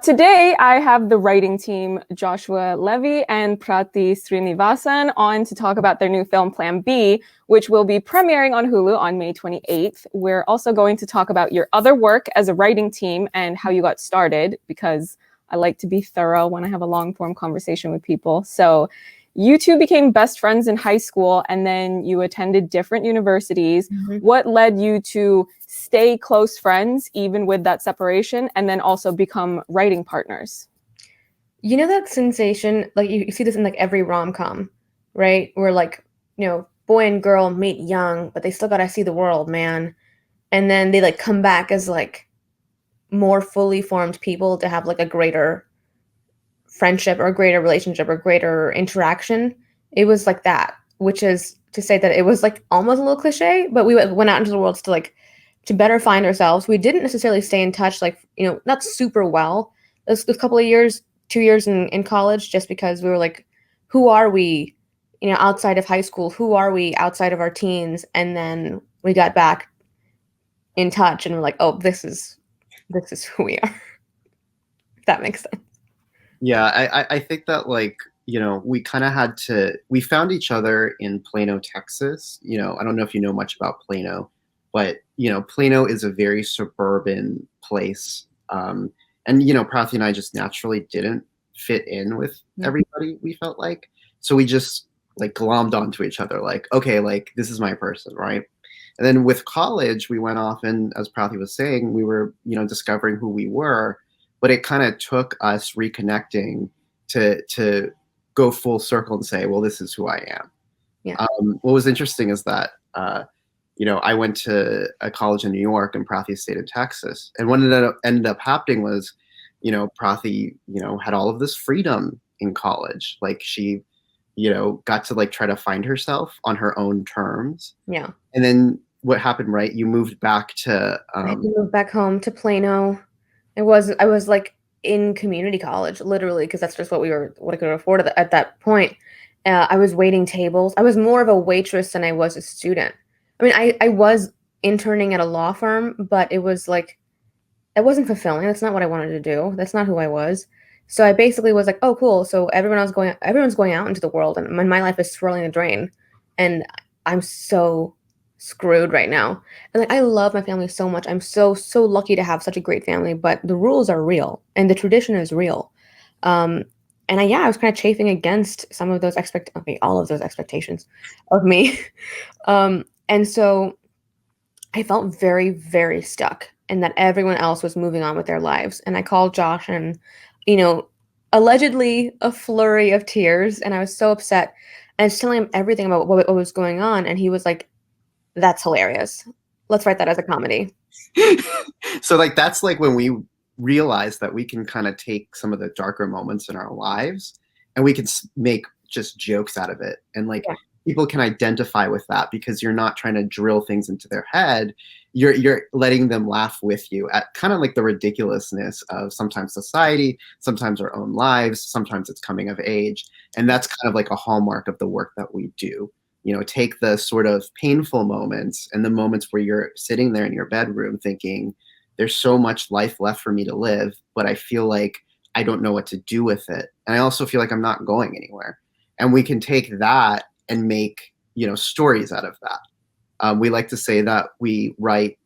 Today, I have the writing team, Joshua Levy and Prathi Srinivasan, on to talk about their new film, Plan B, which will be premiering on Hulu on May 28th. We're also going to talk about your other work as a writing team and how you got started, because I like to be thorough when I have a long-form conversation with people. So you two became best friends in high school, and then you attended different universities. Mm-hmm. What led you to stay close friends, even with that separation, and then also become writing partners? You know that sensation, like you see this in like every rom-com, right? Where like, boy and girl meet young, but they still gotta see the world, man. And then they like come back as like more fully formed people to have like a greater friendship or a greater relationship or greater interaction. It was like that, which is to say that it was like almost a little cliche, but we went out into the world to better find ourselves. We didn't necessarily stay in touch, like, not super well. This couple of years, 2 years in college, just because we were like, who are we, outside of high school? Who are we outside of our teens? And then we got back in touch and we're like, oh, this is who we are. If that makes sense. Yeah, I think that we kind of we found each other in Plano, Texas. I don't know if you know much about Plano, but Plano is a very suburban place. And Prathi and I just naturally didn't fit in with everybody, we felt like. So we just like glommed onto each other, like, okay, like this is my person, right? And then with college, we went off, and as Prathi was saying, we were, discovering who we were. But it kind of took us reconnecting to go full circle and say, well, this is who I am. Yeah. What was interesting is that, I went to a college in New York and Prathi stayed in Texas. And what ended up happening was, Prathi, had all of this freedom in college. Like she, got to like try to find herself on her own terms. Yeah. And then what happened, right? You moved back to... I moved back home to Plano. I was like in community college, literally, because that's just what I could afford at that point. I was waiting tables. I was more of a waitress than I was a student. I mean, I was interning at a law firm, but it was like, it wasn't fulfilling. That's not what I wanted to do. That's not who I was. So I basically was like, oh, cool. So everyone's going out into the world, and my life is swirling the drain, and I'm so screwed right now. And like, I love my family so much. I'm so lucky to have such a great family, but the rules are real and the tradition is real. And I was kind of chafing against some of those all of those expectations of me. And so I felt very, very stuck, and that everyone else was moving on with their lives. And I called Josh, and, allegedly a flurry of tears. And I was so upset. And I was telling him everything about what was going on. And he was like, that's hilarious. Let's write that as a comedy. So like, that's like when we realized that we can kind of take some of the darker moments in our lives and we can make just jokes out of it. And like, people can identify with that because you're not trying to drill things into their head. You're letting them laugh with you at kind of like the ridiculousness of sometimes society, sometimes our own lives, sometimes it's coming of age. And that's kind of like a hallmark of the work that we do. Take the sort of painful moments and the moments where you're sitting there in your bedroom thinking, there's so much life left for me to live, but I feel like I don't know what to do with it. And I also feel like I'm not going anywhere. And we can take that and make, stories out of that. We like to say that we write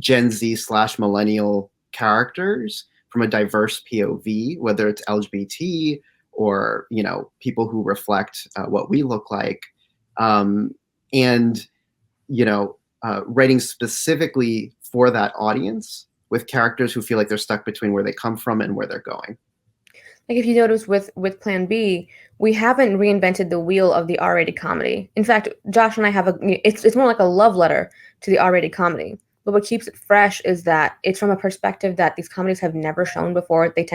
Gen Z / millennial characters from a diverse POV, whether it's LGBT or, people who reflect what we look like. Writing specifically for that audience with characters who feel like they're stuck between where they come from and where they're going. Like if you notice with Plan B, we haven't reinvented the wheel of the R-rated comedy. In fact, Josh and I it's more like a love letter to the R-rated comedy. But what keeps it fresh is that it's from a perspective that these comedies have never shown before. They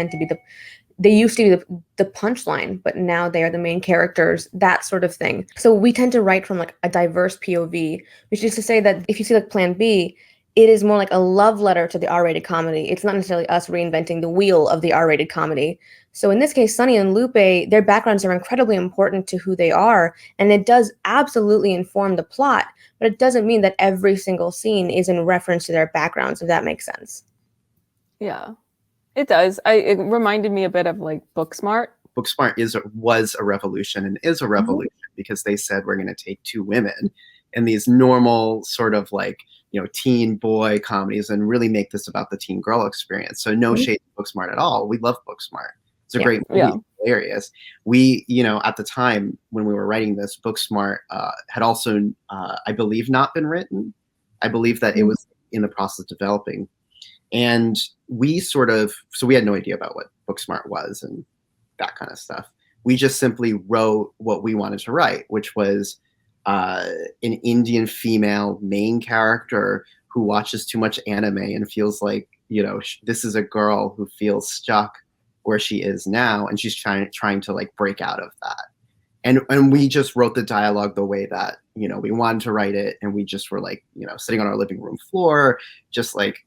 used to be the punchline, but now they are the main characters, that sort of thing. So we tend to write from like a diverse POV, which is to say that if you see like Plan B, it is more like a love letter to the R-rated comedy. It's not necessarily us reinventing the wheel of the R-rated comedy. So in this case, Sunny and Lupe, their backgrounds are incredibly important to who they are, and it does absolutely inform the plot, but it doesn't mean that every single scene is in reference to their backgrounds, if that makes sense. Yeah. It does. It reminded me a bit of like Booksmart. Booksmart was a revolution and is a revolution because they said we're going to take two women in these normal sort of like, teen boy comedies and really make this about the teen girl experience. So no shade to Booksmart at all. We love Booksmart. It's a great movie. Yeah. Hilarious. We, at the time when we were writing this, Booksmart had also, I believe, not been written. I believe that it was in the process of developing. And we so we had no idea about what Booksmart was and that kind of stuff. We just simply wrote what we wanted to write, which was an Indian female main character who watches too much anime and feels like, this is a girl who feels stuck where she is now, and she's trying to like break out of that. And we just wrote the dialogue the way that, we wanted to write it. And we just were like, sitting on our living room floor, just like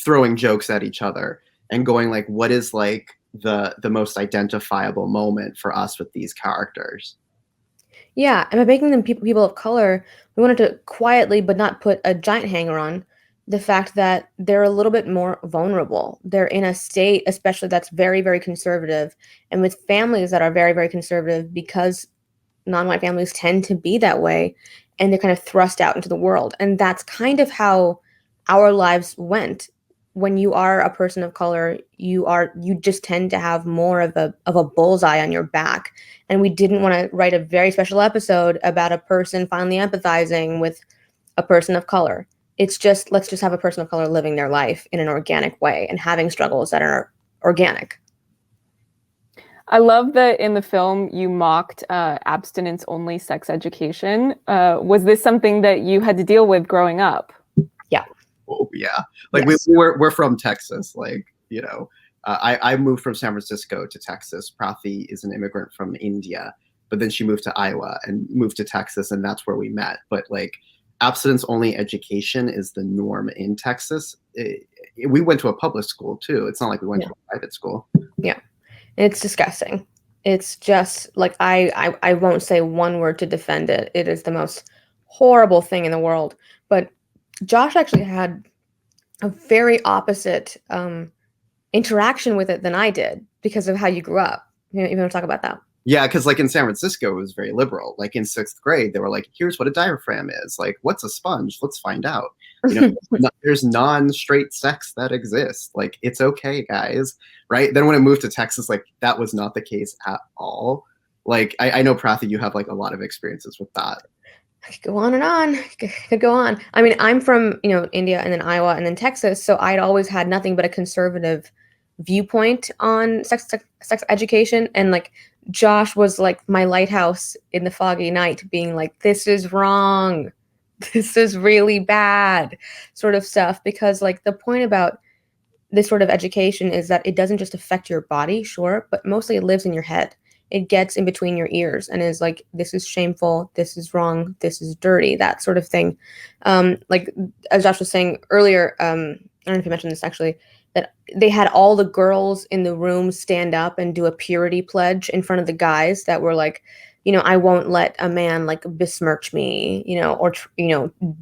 throwing jokes at each other and going like, what is like the most identifiable moment for us with these characters? Yeah, and by making them people of color, we wanted to quietly but not put a giant hanger on the fact that they're a little bit more vulnerable. They're in a state, especially that's very, very conservative, and with families that are very, very conservative, because non-white families tend to be that way, and they're kind of thrust out into the world. And that's kind of how our lives went. When you are a person of color, you just tend to have more of a bullseye on your back. And we didn't want to write a very special episode about a person finally empathizing with a person of color. It's just, let's just have a person of color living their life in an organic way and having struggles that are organic. I love that in the film you mocked abstinence-only sex education. Was this something that you had to deal with growing up? Yeah. Oh yeah, like yes. we're from Texas. Like I moved from San Francisco to Texas. Prathi is an immigrant from India, but then she moved to Iowa and moved to Texas, and that's where we met. But like abstinence-only education is the norm in Texas. We went to a public school too. It's not like we went to a private school. Yeah, it's disgusting. It's just like I won't say one word to defend it. It is the most horrible thing in the world. But Josh actually had a very opposite interaction with it than I did because of how you grew up. You want to talk about that? Yeah, because like in San Francisco, it was very liberal. Like in 6th grade, they were like, here's what a diaphragm is. Like, what's a sponge? Let's find out. There's non-straight sex that exists. Like, it's okay, guys. Right? Then when it moved to Texas, like that was not the case at all. Like, I know, Prathi, you have like a lot of experiences with that. I could go on and on. Could go on. I mean, I'm from, India and then Iowa and then Texas. So I'd always had nothing but a conservative viewpoint on sex education. And like Josh was like my lighthouse in the foggy night, being like, this is wrong. This is really bad sort of stuff. Because like the point about this sort of education is that it doesn't just affect your body, sure, but mostly it lives in your head. It gets in between your ears and is like, this is shameful, this is wrong, this is dirty, that sort of thing. Like as Josh was saying earlier, I don't know if you mentioned this actually, that they had all the girls in the room stand up and do a purity pledge in front of the guys that were like, I won't let a man like besmirch me, or,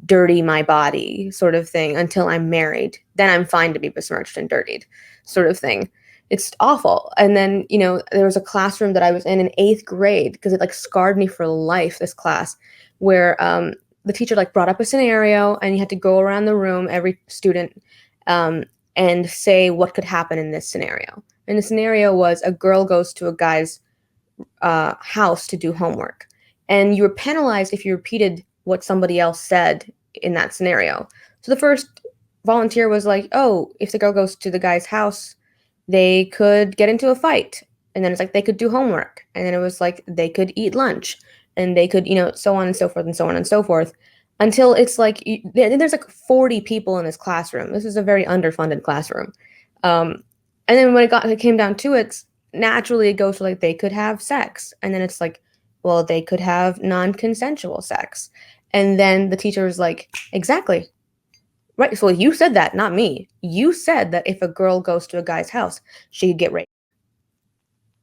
dirty my body sort of thing until I'm married. Then I'm fine to be besmirched and dirtied sort of thing. It's awful. And then, there was a classroom that I was in 8th grade because it like scarred me for life, this class, where the teacher like brought up a scenario and you had to go around the room, every student, and say what could happen in this scenario. And the scenario was a girl goes to a guy's house to do homework. And you were penalized if you repeated what somebody else said in that scenario. So the first volunteer was like, oh, if the girl goes to the guy's house, they could get into a fight. And then it's like they could do homework. And then it was like they could eat lunch. And they could, so on and so forth and so on and so forth. Until it's like, there's like 40 people in this classroom. This is a very underfunded classroom. And then when it came down to it, naturally it goes to like they could have sex. And then it's like, well, they could have non-consensual sex. And then the teacher was like, exactly. Right. So you said that, not me. You said that if a girl goes to a guy's house, she could get raped.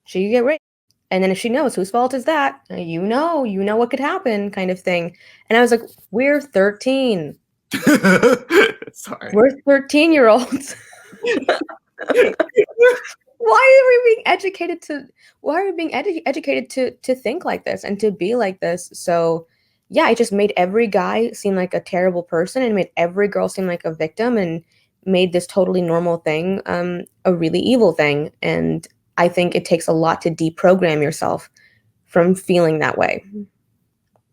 She could get raped. And then if she knows whose fault is that, you know what could happen kind of thing. And I was like, we're 13. Sorry. We're 13-year-olds. Why are we being educated to? Why are we being educated to think like this and to be like this? So, yeah, it just made every guy seem like a terrible person and made every girl seem like a victim and made this totally normal thing a really evil thing. And I think it takes a lot to deprogram yourself from feeling that way.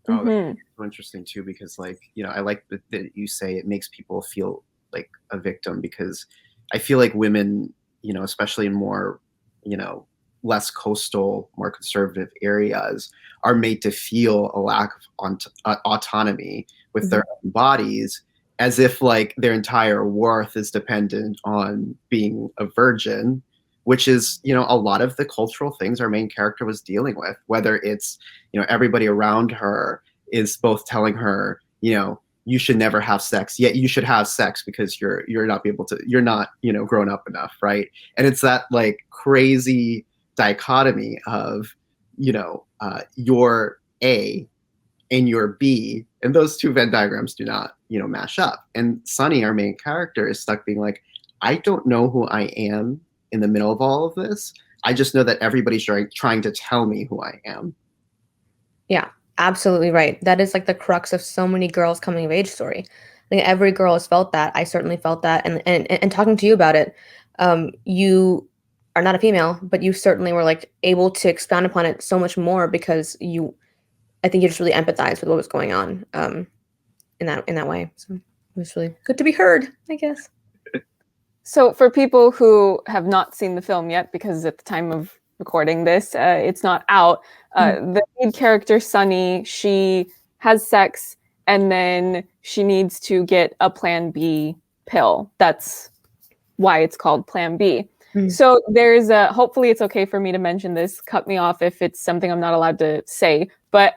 Oh, that's so interesting too, because like, you know, I like that you say it makes people feel like a victim, because I feel like women, you know, especially in more, you know, less coastal, more conservative areas, are made to feel a lack of autonomy with their own bodies, as if like their entire worth is dependent on being a virgin, which is, you know, a lot of the cultural things our main character was dealing with, whether it's, you know, everybody around her is both telling her, you know, you should never have sex, yet you should have sex because you're not able to, you're not, you know, grown up enough, right? And it's that like crazy dichotomy of, you know, you're A and you're B, and those two Venn diagrams do not, you know, mash up. And Sunny, our main character, is stuck being like, I don't know who I am in the middle of all of this. I just know that everybody's trying to tell me who I am. Yeah, absolutely right. That is like the crux of so many girls' coming of age story. I think every girl has felt that. I certainly felt that. And talking to you about it, you are not a female, but you certainly were like able to expound upon it so much more because I think you just really empathized with what was going on in that way. So it was really good to be heard, I guess. So for people who have not seen the film yet, because at the time of recording this, it's not out, the lead character, Sunny, she has sex and then she needs to get a Plan B pill. That's why it's called Plan B. So there's hopefully it's okay for me to mention this, cut me off if it's something I'm not allowed to say, but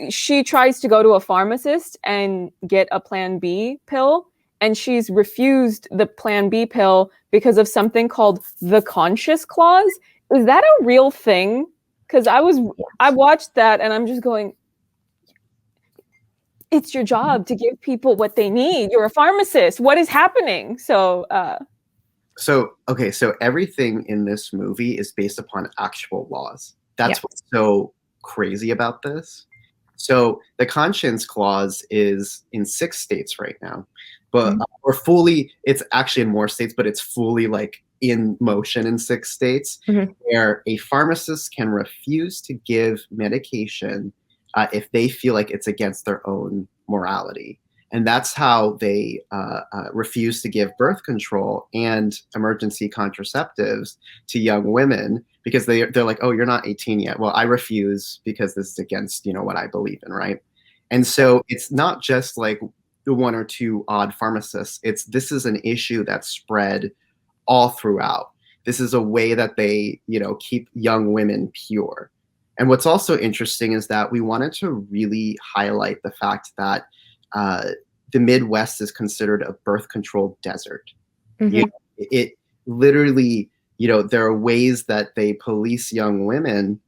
she tries to go to a pharmacist and get a Plan B pill, and she's refused the Plan B pill because of something called the conscious clause. Is that a real thing? Because I watched that and I'm just going, it's your job to give people what they need. You're a pharmacist. What is happening? So okay, so everything in this movie is based upon actual laws. That's what's so crazy about this. So the conscience clause is in 6 states right now, but it's actually in more states, but it's fully like in motion in 6 states, where a pharmacist can refuse to give medication if they feel like it's against their own morality. And that's how they refuse to give birth control and emergency contraceptives to young women, because they're like, oh, you're not 18 yet. Well, I refuse because this is against, you know, what I believe in, right? And so it's not just like the 1 or 2 odd pharmacists. This is an issue that's spread all throughout. This is a way that they, you know, keep young women pure. And what's also interesting is that we wanted to really highlight the fact that the Midwest is considered a birth control desert. You know, it literally, you know, there are ways that they police young women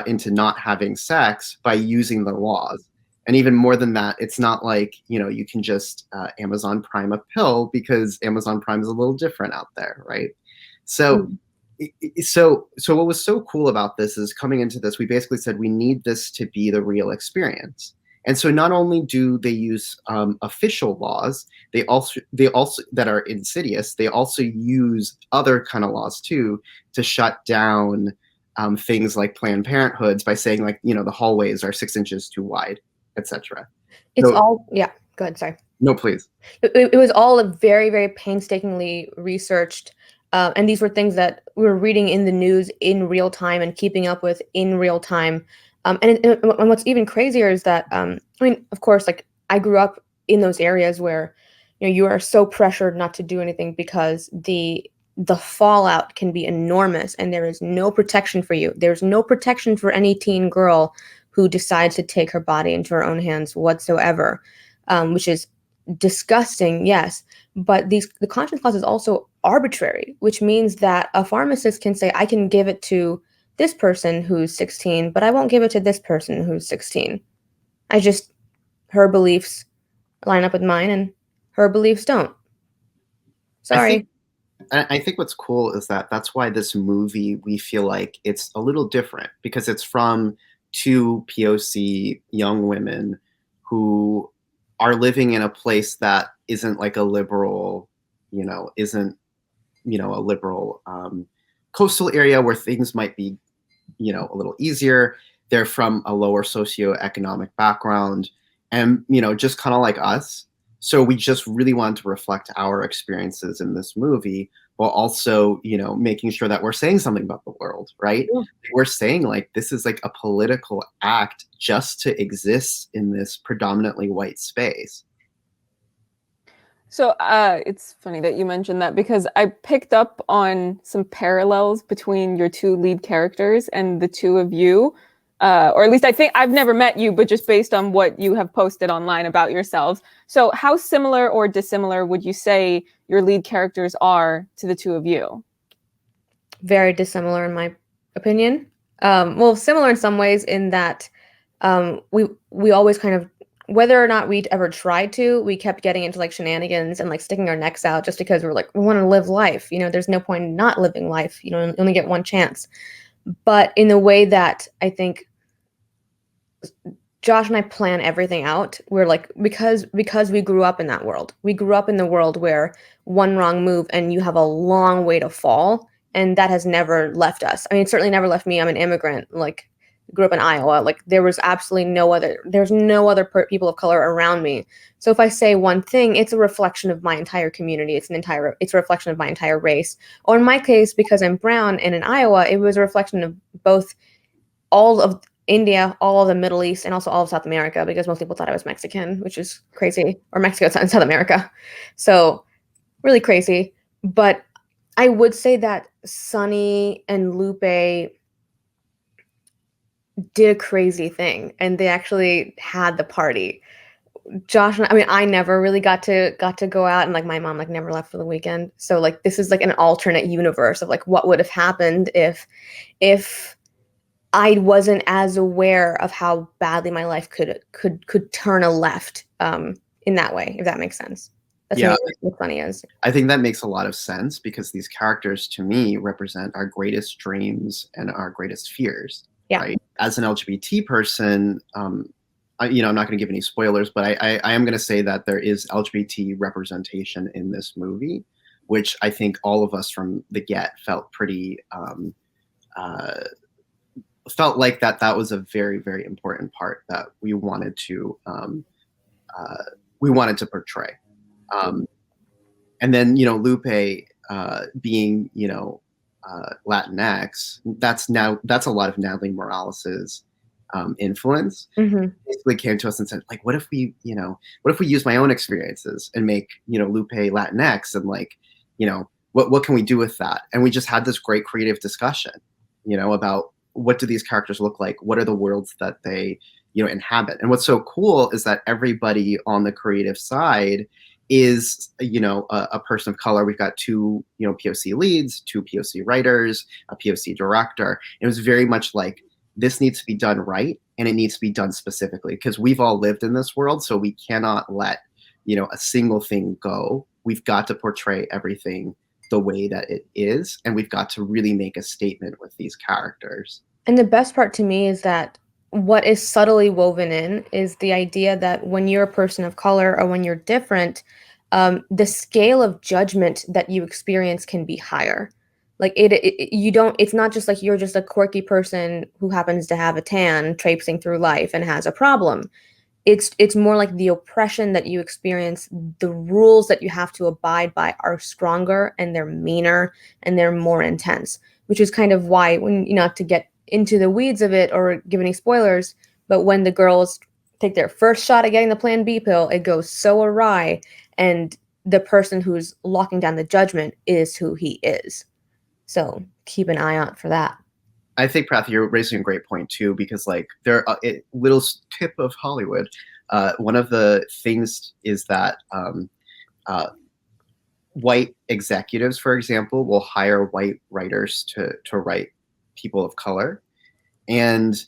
into not having sex by using the laws. And even more than that, it's not like, you know, you can just Amazon Prime a pill, because Amazon Prime is a little different out there, right? So so what was so cool about this is, coming into this, we basically said we need this to be the real experience. And so not only do they use official laws, they also that are insidious, they also use other kind of laws too to shut down things like Planned Parenthoods by saying, like, you know, the hallways are 6 inches too wide, etc. It's all go ahead, sorry. No, please. It was all a very, very painstakingly researched, and these were things that we were reading in the news in real time and keeping up with in real time. And what's even crazier is that, I mean, of course, like, I grew up in those areas where, you know, you are so pressured not to do anything because the fallout can be enormous, and there is no protection for you. There's no protection for any teen girl who decides to take her body into her own hands whatsoever, which is disgusting, yes. But the conscience clause is also arbitrary, which means that a pharmacist can say, I can give it to this person who's 16, but I won't give it to this person who's 16. Her beliefs line up with mine and her beliefs don't. Sorry. I think what's cool is that that's why this movie, we feel like it's a little different because it's from two POC young women who are living in a place that isn't like a liberal, isn't, a liberal coastal area where things might be, a little easier. They're from a lower socioeconomic background and, just kind of like us. So we just really wanted to reflect our experiences in this movie while also, making sure that we're saying something about the world, right? Yeah. We're saying like, this is like a political act just to exist in this predominantly white space. So it's funny that you mentioned that because I picked up on some parallels between your two lead characters and the two of you. Or at least I think I've never met you, but just based on what you have posted online about yourselves. So how similar or dissimilar would you say your lead characters are to the two of you? Very dissimilar in my opinion. Well, similar in some ways in that we always kind of, whether or not we'd ever tried to, we kept getting into like shenanigans and like sticking our necks out just because we're like, we want to live life. There's no point in not living life. You only get one chance. But in the way that I think Josh and I plan everything out, we're like, because we grew up in that world. We grew up in the world where one wrong move and you have a long way to fall. And that has never left us. I mean, it certainly never left me. I'm an immigrant, like grew up in Iowa. Like there was absolutely no other people of color around me. So if I say one thing, it's a reflection of my entire community. It's a reflection of my entire race. Or in my case, because I'm brown and in Iowa, it was a reflection of both all of India, all of the Middle East, and also all of South America, because most people thought I was Mexican, which is crazy, or Mexico and South America. So really crazy. But I would say that Sunny and Lupe did a crazy thing, and they actually had the party. Josh and I never really got to go out, and like my mom like never left for the weekend. So like this is like an alternate universe of like what would have happened if I wasn't as aware of how badly my life could turn a left in that way, if that makes sense. That's what funny is. I think that makes a lot of sense because these characters to me represent our greatest dreams and our greatest fears. Yeah. Right? As an LGBT person, I'm not going to give any spoilers, but I am going to say that there is LGBT representation in this movie, which I think all of us from the get felt pretty felt like that was a very, very important part that we wanted to portray. And then, Lupe being, Latinx, that's a lot of Natalie Morales's influence. Mm-hmm. Basically came to us and said, like, what if we use my own experiences and make, Lupe Latinx and like, what can we do with that? And we just had this great creative discussion, about what do these characters look like? What are the worlds that they, inhabit? And what's so cool is that everybody on the creative side is, a person of color. We've got two, POC leads, two POC writers, a POC director. It was very much like, this needs to be done right, and it needs to be done specifically because we've all lived in this world, so we cannot let, a single thing go. We've got to portray everything the way that it is, and we've got to really make a statement with these characters. And the best part to me is that what is subtly woven in is the idea that when you're a person of color or when you're different, the scale of judgment that you experience can be higher. Like it's not just like you're just a quirky person who happens to have a tan traipsing through life and has a problem. It's more like the oppression that you experience, the rules that you have to abide by are stronger and they're meaner and they're more intense, which is kind of why when, not to get into the weeds of it or give any spoilers, but when the girls take their first shot at getting the Plan B pill, it goes so awry, and the person who's locking down the judgment is who he is. So keep an eye out for that. I think, Prathi, you're raising a great point too, because like there, a little tip of Hollywood. One of the things is that white executives, for example, will hire white writers to write people of color, and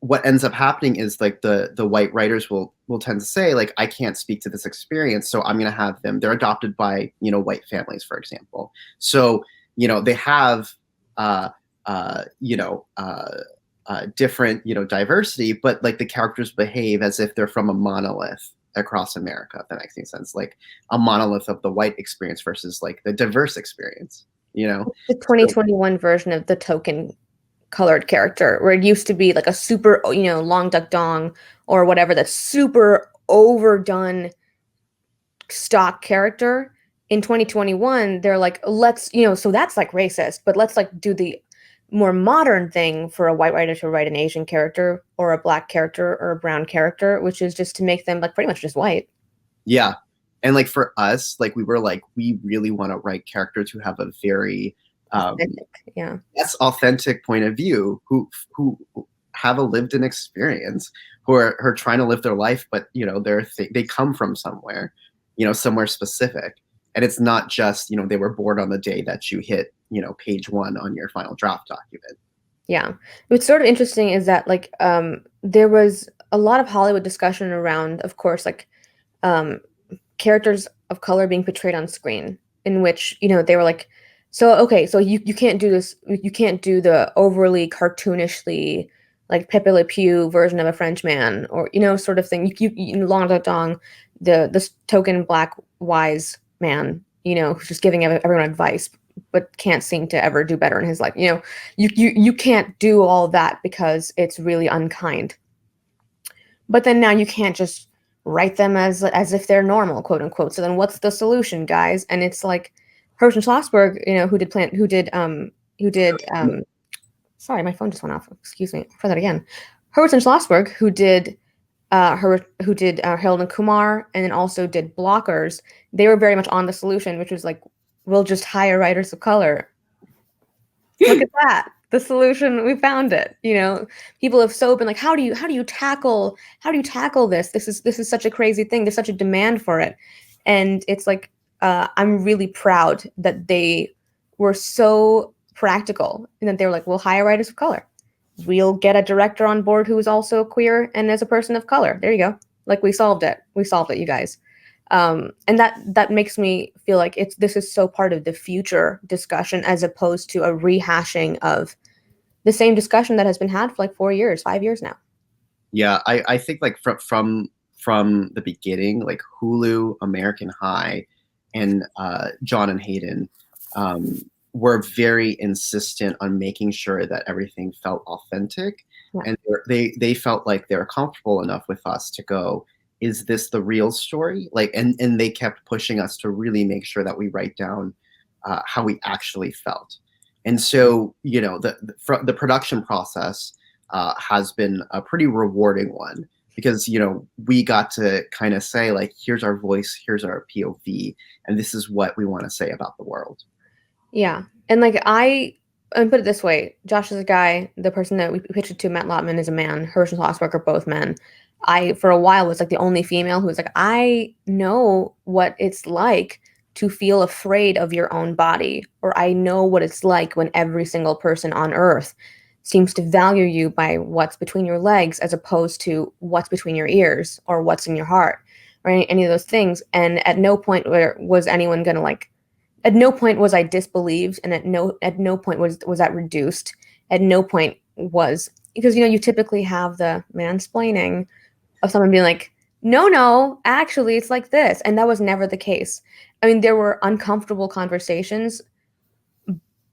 what ends up happening is like the white writers will tend to say like, I can't speak to this experience, so I'm going to have them. They're adopted by, you know, white families, for example. So, you know, they have different, you know, diversity, but like the characters behave as if they're from a monolith across America, if that makes any sense. Like a monolith of the white experience versus like the diverse experience, you know? The 2021 version of the token colored character, where it used to be like a super, you know, long duck dong or whatever, that's super overdone stock character. In 2021, they're like, let's, you know, so that's like racist, but let's like do the more modern thing for a white writer to write an Asian character or a black character or a brown character, which is just to make them like pretty much just white. Yeah. And like for us, like we were like, we really want to write characters who have a very authentic point of view, who have a lived-in experience, who are trying to live their life, but you know, they come from somewhere, you know, somewhere specific. And it's not just, you know, they were born on the day that you hit, you know, page 1 on your final draft document. Yeah. What's sort of interesting is that like there was a lot of Hollywood discussion around, of course, like characters of color being portrayed on screen, in which, you know, they were like, so okay, so you can't do this, you can't do the overly cartoonishly like Pepe Le Pew version of a French man, or, you know, sort of thing. You Long Dong Dong, this token black wise man, you know, who's just giving everyone advice, but can't seem to ever do better in his life. You know, you can't do all that because it's really unkind. But then now you can't just write them as if they're normal, quote unquote. So then what's the solution, guys? And it's like Herschel Schlossberg, you know, who did sorry, my phone just went off. Excuse me. For that again. Herschel Schlossberg, who did Harold and Kumar, and then also did Blockers. They were very much on the solution, which was like, we'll just hire writers of color. Look at that. The solution, we found it. You know, people have so been like, how do you tackle this? This is such a crazy thing. There's such a demand for it. And it's like, I'm really proud that they were so practical and that they were like, we'll hire writers of color. We'll get a director on board who is also queer and as a person of color. There you go. Like, we solved it. We solved it, you guys. And that makes me feel like this is so part of the future discussion, as opposed to a rehashing of the same discussion that has been had for like 4 years, 5 years now. Yeah, I think like from the beginning, like Hulu, American High, and John and Hayden were very insistent on making sure that everything felt authentic. Yeah. And they felt like they were comfortable enough with us to go, is this the real story? Like, and they kept pushing us to really make sure that we write down how we actually felt. And so, you know, the production process has been a pretty rewarding one, because, you know, we got to kind of say like, here's our voice, here's our POV, and this is what we want to say about the world. Yeah. And like, and put it this way, Josh is a guy, the person that we pitched it to, Matt Lottman, is a man, Herschel Schlossberg are both men. I, for a while, was like the only female who was like, I know what it's like to feel afraid of your own body, or I know what it's like when every single person on earth seems to value you by what's between your legs, as opposed to what's between your ears or what's in your heart, or any of those things. And at no point was anyone going to like, at no point was I disbelieved, and at no point was that reduced. At no point was, because, you know, you typically have the mansplaining of someone being like, no, actually it's like this. And that was never the case. I mean, there were uncomfortable conversations,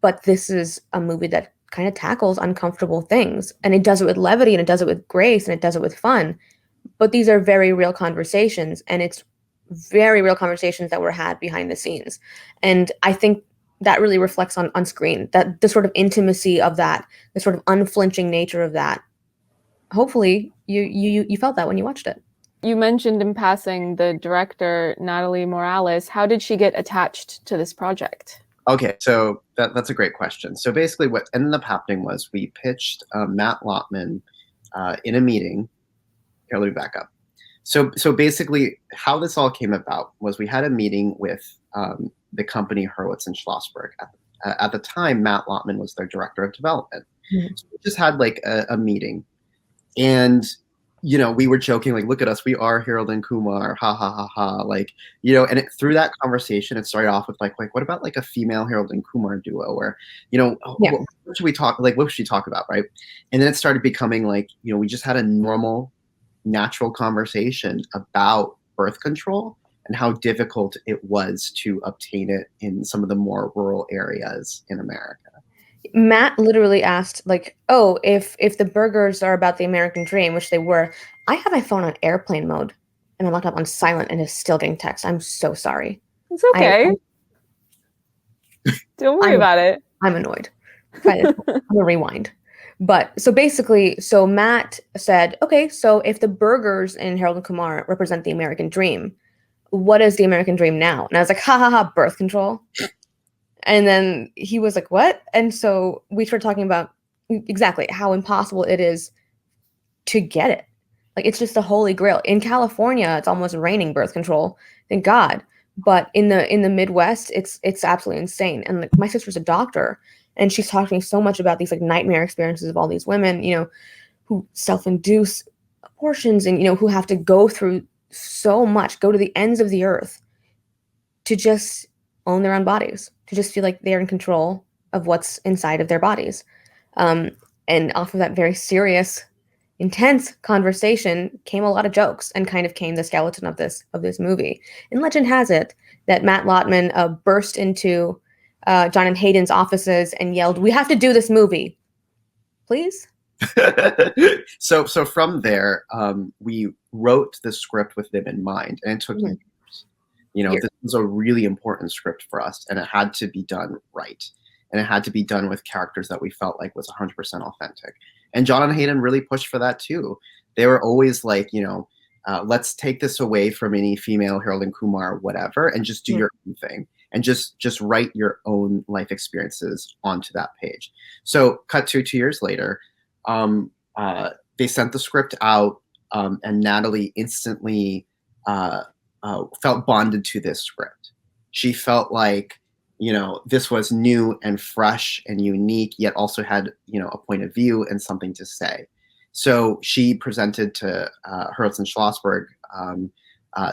but this is a movie that kind of tackles uncomfortable things, and it does it with levity, and it does it with grace, and it does it with fun. But these are very real conversations, and it's very real conversations that were had behind the scenes. And I think that really reflects on screen, that the sort of intimacy of that, the sort of unflinching nature of that. Hopefully you felt that when you watched it. You mentioned in passing the director, Natalie Morales. How did she get attached to this project? Okay, so that's a great question. So basically what ended up happening was we pitched Matt Lottman in a meeting. Here, let me back up. So basically how this all came about was we had a meeting with the company Hurwitz and Schlossberg. At the time, Matt Lottman was their director of development. Mm-hmm. So we just had like a meeting. And we were joking, like, look at us, we are Harold and Kumar, ha ha ha ha, like, and through that conversation, it started off with like, what about like a female Harold and Kumar duo, where, Yeah. what should we talk, like, what should we talk about, right? And then it started becoming like, we just had a normal, natural conversation about birth control and how difficult it was to obtain it in some of the more rural areas in America. Matt literally asked, like, oh, if the burgers are about the American dream, which they were, I have my phone on airplane mode and my laptop on silent and is still getting text. I'm so sorry. It's okay. Don't worry about it. I'm annoyed. I'm gonna rewind. But so basically, Matt said, okay, so if the burgers in Harold and Kumar represent the American dream, what is the American dream now? And I was like, ha ha ha, birth control. And then he was like, what? And so we started talking about exactly how impossible it is to get it. Like, it's just the holy grail. In California, it's almost raining birth control, thank God. But in the Midwest, it's absolutely insane. And like, my sister's a doctor, and she's talking so much about these like nightmare experiences of all these women, who self-induce abortions and, who have to go through so much, go to the ends of the earth to just own their own bodies, to just feel like they're in control of what's inside of their bodies. And off of that very serious, intense conversation came a lot of jokes, and kind of came the skeleton of this movie. And legend has it that Matt Lottman burst into John and Hayden's offices and yelled, "We have to do this movie, please." So from there, we wrote the script with them in mind, and it took years. This was a really important script for us, and it had to be done right. And it had to be done with characters that we felt like was 100% authentic. And John and Hayden really pushed for that too. They were always like, let's take this away from any female Harold and Kumar, whatever, and just do your own thing. And just write your own life experiences onto that page. So cut to 2 years later, they sent the script out, and Natalie instantly felt bonded to this script. She felt like, this was new and fresh and unique, yet also had, a point of view and something to say. So she presented to Hurwitz and Schlossberg,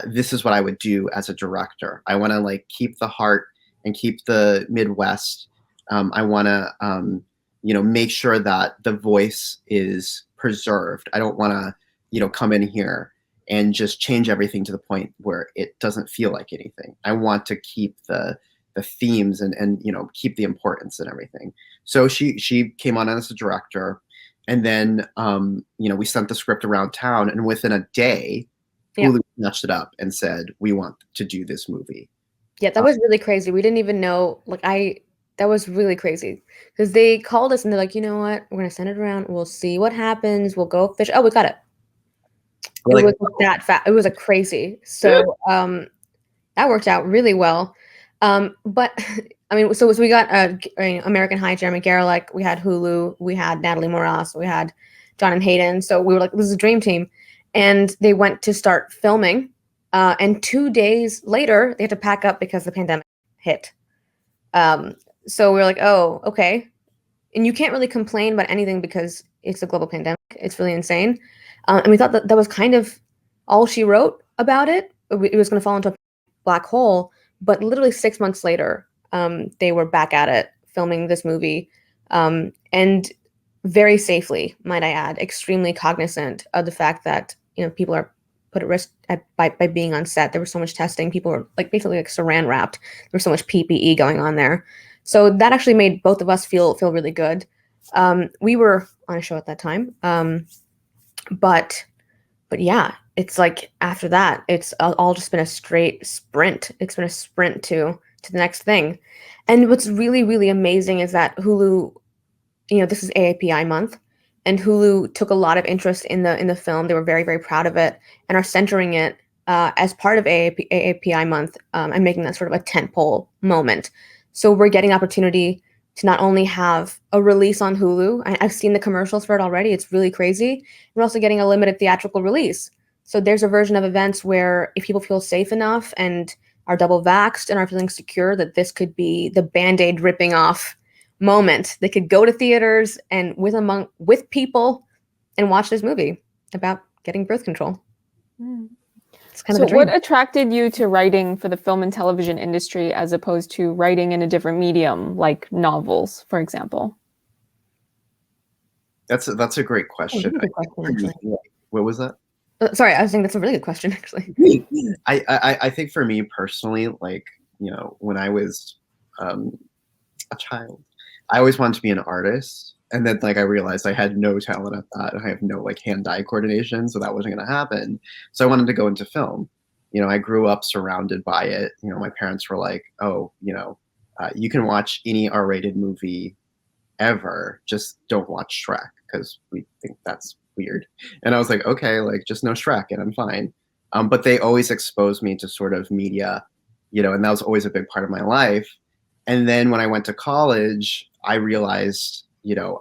this is what I would do as a director. I want to like keep the heart and keep the Midwest. I want to, make sure that the voice is preserved. I don't want to, come in here and just change everything to the point where it doesn't feel like anything. I want to keep the themes and keep the importance and everything. So she came on as a director, and then we sent the script around town, and within a day, Hulu snatched it up and said, we want to do this movie. Yeah, that was really crazy. We didn't even know, that was really crazy, because they called us and they're like, you know what, we're gonna send it around, we'll see what happens, we'll go fish. Oh, we got it. It was that fast. It was a crazy. So that worked out really well. But I mean, so we got American High, Jeremy Garlick, we had Hulu, we had Natalie Morales, we had John and Hayden. So we were like, this is a dream team. And they went to start filming. And 2 days later, they had to pack up because the pandemic hit. So we were like, oh, okay. And you can't really complain about anything because it's a global pandemic. It's really insane. And we thought that was kind of all she wrote about it. It was going to fall into a black hole. But literally 6 months later, they were back at it, filming this movie. And very safely, might I add, extremely cognizant of the fact that, people are put at risk by being on set. There was so much testing. People were basically saran wrapped. There was so much PPE going on there. So that actually made both of us feel really good. We were on a show at that time. But yeah, it's like after that, it's all just been a straight sprint. It's been a sprint to the next thing. And what's really, really amazing is that Hulu, this is AAPI month, and Hulu took a lot of interest in the film. They were very, very proud of it and are centering it as part of AAPI month and making that sort of a tentpole moment. So we're getting opportunity to not only have a release on Hulu. I've seen the commercials for it already. It's really crazy. We're also getting a limited theatrical release. So there's a version of events where if people feel safe enough and are double vaxxed and are feeling secure that this could be the Band-Aid ripping off moment, they could go to theaters and with people and watch this movie about getting birth control. It's kind So of a dream. what attracted you to writing for the film and television industry as opposed to writing in a different medium, like novels, for example? That's a great question. Really good question, actually. What was that? Sorry, I was saying that's a really good question, actually. I think for me personally, like, when I was a child, I always wanted to be an artist. And then like I realized I had no talent at that. I have no like hand-eye coordination, so that wasn't going to happen. So I wanted to go into film. I grew up surrounded by it. My parents were like, "Oh, you can watch any R-rated movie ever, just don't watch Shrek because we think that's weird." And I was like, "Okay, like just no Shrek and I'm fine." But they always exposed me to sort of media, and that was always a big part of my life. And then when I went to college, I realized,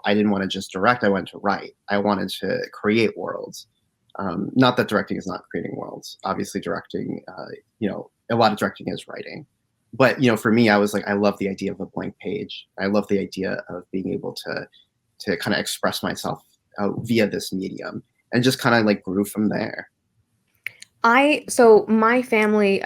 I didn't want to just direct. I wanted to write. I wanted to create worlds. Not that directing is not creating worlds. Obviously, directing, a lot of directing is writing. But, for me, I was like, I love the idea of a blank page. I love the idea of being able to kind of express myself via this medium, and just kind of like grew from there. So my family,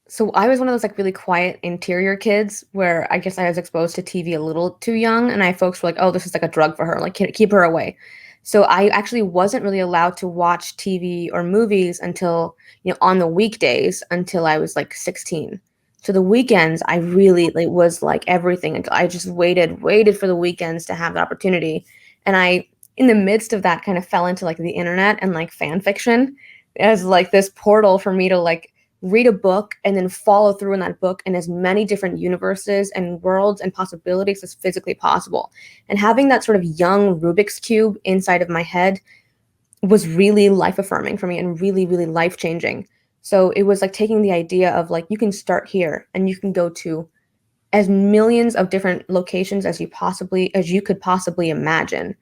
so I was one of those like really quiet interior kids where I guess I was exposed to TV a little too young, and folks were like, "Oh, this is like a drug for her. Like, keep her away." So I actually wasn't really allowed to watch TV or movies until, on the weekdays until I was like 16. So the weekends, I really like was like everything. I just waited for the weekends to have the opportunity. And in the midst of that, kind of fell into like the internet and like fan fiction as like this portal for me to like read a book and then follow through in that book in as many different universes and worlds and possibilities as physically possible. And having that sort of young Rubik's Cube inside of my head was really life affirming for me and really, really life changing. So it was like taking the idea of like, you can start here and you can go to as millions of different locations as you could possibly imagine.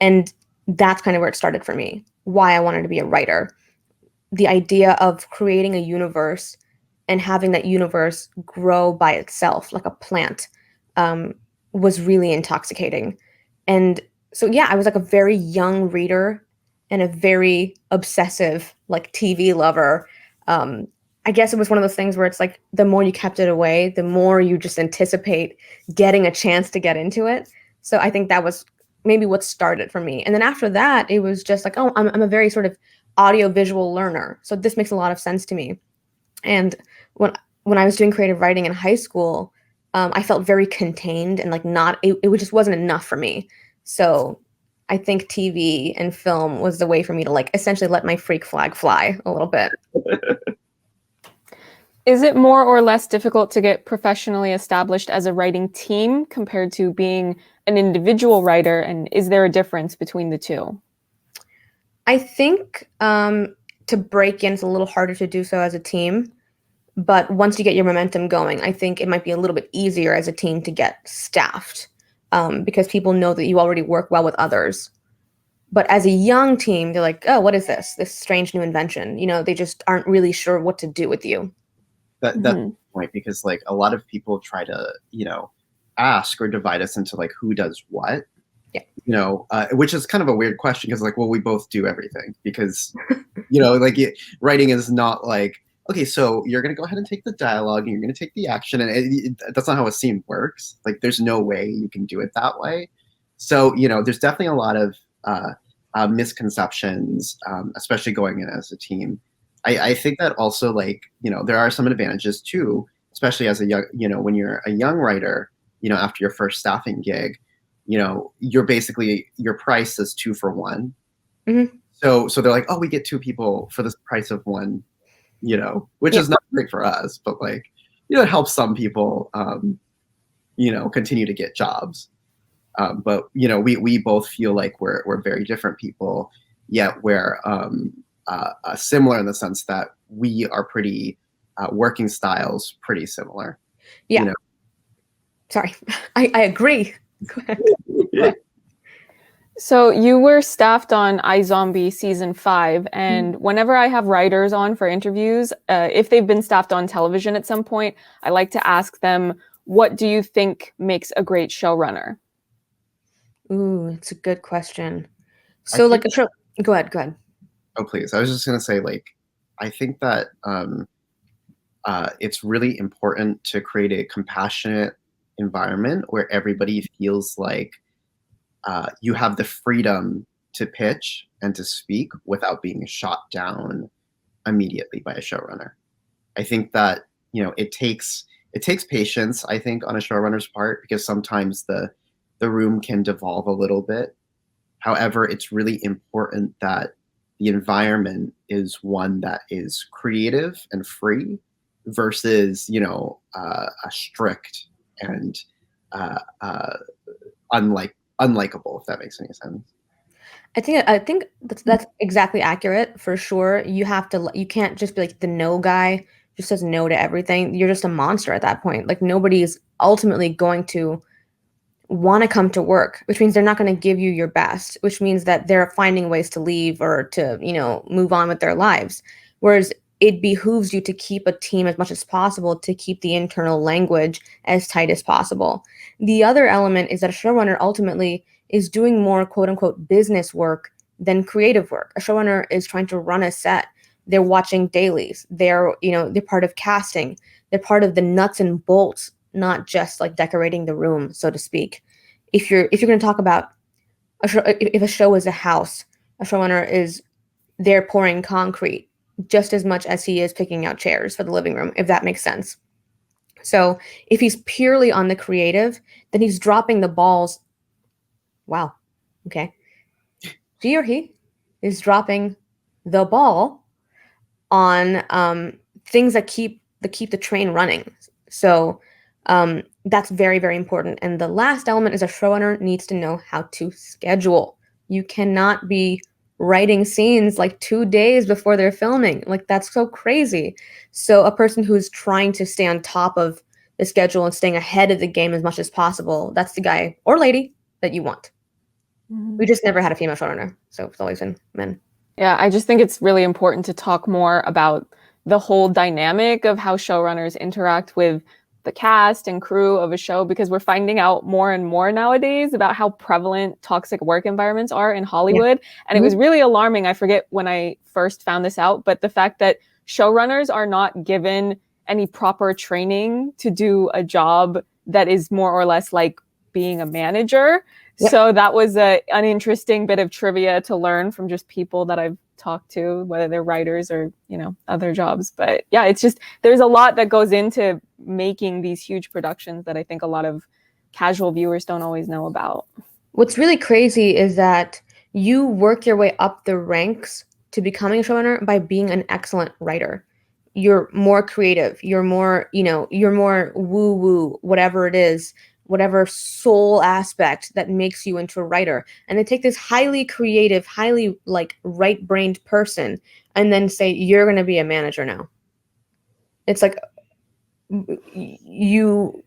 And that's kind of where it started for me, why I wanted to be a writer. The idea of creating a universe and having that universe grow by itself like a plant was really intoxicating. And so, yeah, I was like a very young reader and a very obsessive like TV lover. I guess it was one of those things where it's like the more you kept it away, the more you just anticipate getting a chance to get into it. So I think that was maybe what started for me. And then after that, it was just like, oh, I'm a very sort of audiovisual learner. So this makes a lot of sense to me. And when I was doing creative writing in high school, I felt very contained and like it just wasn't enough for me. So I think TV and film was the way for me to like essentially let my freak flag fly a little bit. Is it more or less difficult to get professionally established as a writing team compared to being an individual writer? And is there a difference between the two? I think to break in, it's a little harder to do so as a team. But once you get your momentum going, I think it might be a little bit easier as a team to get staffed because people know that you already work well with others. But as a young team, they're like, oh, what is this? This strange new invention. They just aren't really sure what to do with you. That's the point, because like a lot of people try to, ask or divide us into like who does what. Yeah. Which is kind of a weird question because like, well, we both do everything because, like writing is not like, okay, so you're going to go ahead and take the dialogue and you're going to take the action. And that's not how a scene works. Like there's no way you can do it that way. So, there's definitely a lot of misconceptions, especially going in as a team. I think that also like, there are some advantages too, especially as a young, when you're a young writer, after your first staffing gig, you're basically, your price is 2 for 1. Mm-hmm. So they're like, oh, we get 2 people for the price of 1, which is not great for us, but like, it helps some people, continue to get jobs. But we both feel like we're very different people, yet we're similar in the sense that we are pretty working styles pretty similar. Yeah. Sorry, I agree. Go ahead. So you were staffed on iZombie season 5, and whenever I have writers on for interviews, if they've been staffed on television at some point, I like to ask them, what do you think makes a great showrunner? Ooh, it's a good question. I So like think, go ahead. oh please, I was just gonna say, like, I think that it's really important to create a compassionate environment where everybody feels like you have the freedom to pitch and to speak without being shot down immediately by a showrunner. I think that, it takes patience, I think, on a showrunner's part, because sometimes the room can devolve a little bit. However, it's really important that the environment is one that is creative and free versus, a strict and uh, uh, unlikable, if that makes any sense. I think that's exactly accurate for sure. You can't just be like the no guy just says no to everything. You're just a monster at that point. Like nobody's ultimately going to want to come to work, which means they're not going to give you your best, which means that they're finding ways to leave or to, move on with their lives. Whereas it behooves you to keep a team as much as possible, to keep the internal language as tight as possible. The other element is that a showrunner ultimately is doing more quote unquote business work than creative work. A showrunner is trying to run a set. They're watching dailies. They're part of casting. They're part of the nuts and bolts, not just like decorating the room, so to speak. If you're going to talk about if a show is a house, a showrunner is there pouring concrete just as much as he is picking out chairs for the living room, if that makes sense. So if he's purely on the creative, then he's dropping the balls. Wow. Okay. She or he is dropping the ball on things that keep the train running. So that's very, very important. And the last element is a showrunner needs to know how to schedule. You cannot be writing scenes like 2 days before they're filming. Like that's so crazy. So a person who's trying to stay on top of the schedule and staying ahead of the game as much as possible, that's the guy or lady that you want. We just never had a female showrunner, so it's always been men. Yeah, I just think it's really important to talk more about the whole dynamic of how showrunners interact with the cast and crew of a show, because we're finding out more and more nowadays about how prevalent toxic work environments are in Hollywood. And it was really alarming. I forget when I first found this out, but the fact that showrunners are not given any proper training to do a job that is more or less like being a manager. Yep. So that was an interesting bit of trivia to learn from just people that I've talked to, whether they're writers or, other jobs. But yeah, it's just, there's a lot that goes into making these huge productions that I think a lot of casual viewers don't always know about. What's really crazy is that you work your way up the ranks to becoming a showrunner by being an excellent writer. You're more creative. You're more woo-woo, whatever it is, whatever soul aspect that makes you into a writer. And they take this highly creative, highly like right-brained person and then say, you're going to be a manager now. It's like you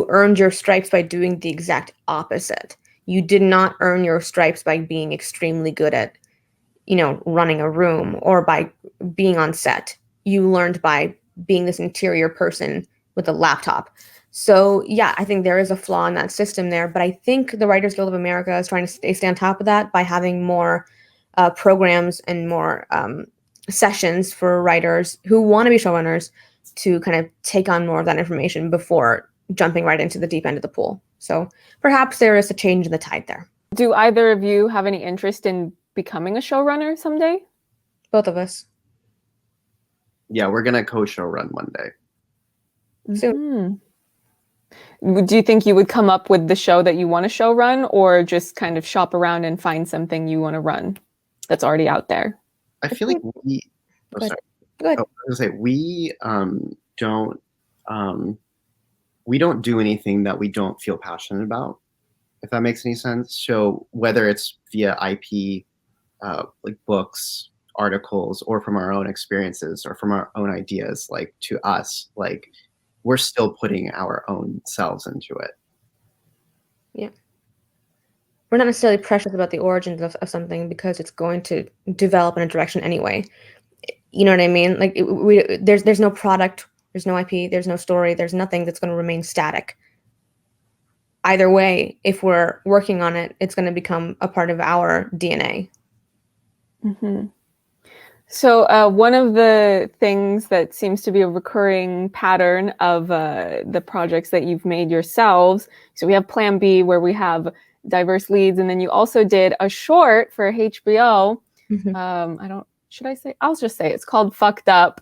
earned your stripes by doing the exact opposite. You did not earn your stripes by being extremely good at, running a room or by being on set. You learned by being this interior person with a laptop. So yeah, I think there is a flaw in that system there, but I think the Writers Guild of America is trying to stay on top of that by having more programs and more sessions for writers who want to be showrunners to kind of take on more of that information before jumping right into the deep end of the pool. So perhaps there is a change in the tide there. Do either of you have any interest in becoming a showrunner someday? Both of us. Yeah, we're gonna co-show run one day. Soon. Do you think you would come up with the show that you want to show run, or just kind of shop around and find something you want to run that's already out there? I feel like we. Oh, sorry. Go ahead. I was gonna say we don't do anything that we don't feel passionate about, if that makes any sense. So whether it's via IP, like books, articles, or from our own experiences or from our own ideas, like to us, like we're still putting our own selves into it. Yeah. We're not necessarily precious about the origins of something because it's going to develop in a direction anyway. You know what I mean? Like there's no product, there's no IP, there's no story, there's nothing that's going to remain static. either way, if we're working on it, it's going to become a part of our DNA. Mm-hmm. So one of the things that seems to be a recurring pattern of the projects that you've made yourselves, so we have Plan B where we have diverse leads, and then you also did a short for HBO. Should I say? I'll just say it's called Fucked Up.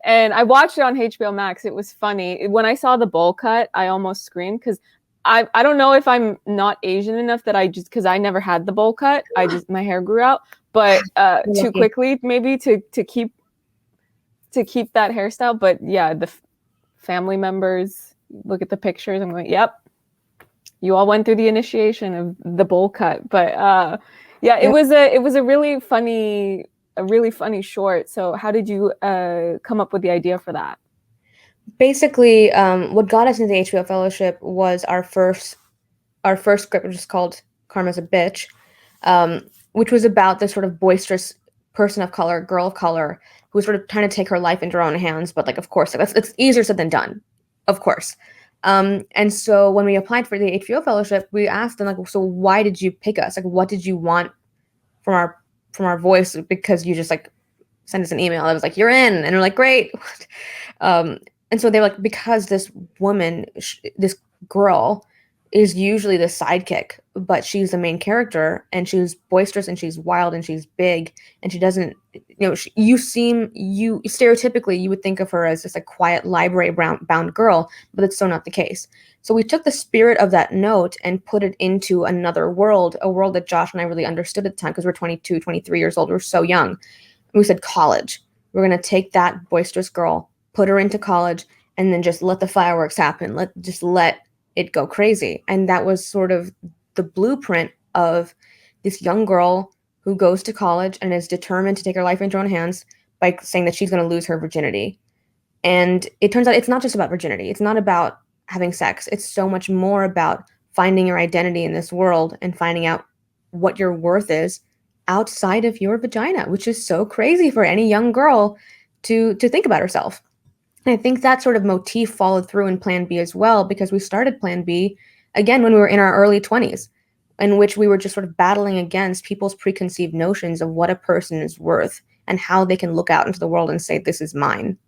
And I watched it on HBO Max. It was funny. When I saw the bowl cut, I almost screamed because I don't know if I'm not Asian enough that because I never had the bowl cut. My hair grew out, but too quickly maybe to keep that hairstyle. But yeah, the family members look at the pictures. I'm going, yep, you all went through the initiation of the bowl cut. But yeah, it was a really funny short. So how did you come up with the idea for that? Basically, what got us into the HBO Fellowship was our first script, which is called Karma's a Bitch, which was about this sort of boisterous person of color, girl of color, who was sort of trying to take her life into her own hands. But like, of course, it's easier said than done, of course. And so when we applied for the HBO Fellowship, we asked them, like, so why did you pick us? Like, what did you want from our voice? Because you just like send us an email. I was like, you're in, and we're like, great. And so they're like, because this woman, this girl, is usually the sidekick, but she's the main character, and she's boisterous, and she's wild, and she's big, and she doesn't, stereotypically, you would think of her as just a quiet library bound girl, but it's so not the case. So we took the spirit of that note and put it into another world, a world that Josh and I really understood at the time, because we're 22, 23 years old. We're so young. And we said, college. We're going to take that boisterous girl, put her into college, and then just let the fireworks happen. Let it go crazy. And that was sort of the blueprint of this young girl who goes to college and is determined to take her life into her own hands by saying that she's going to lose her virginity. And it turns out it's not just about virginity. It's not about having sex. It's so much more about finding your identity in this world and finding out what your worth is outside of your vagina, which is so crazy for any young girl to think about herself. And I think that sort of motif followed through in Plan B as well, because we started Plan B, again, when we were in our early 20s, in which we were just sort of battling against people's preconceived notions of what a person is worth and how they can look out into the world and say, this is mine.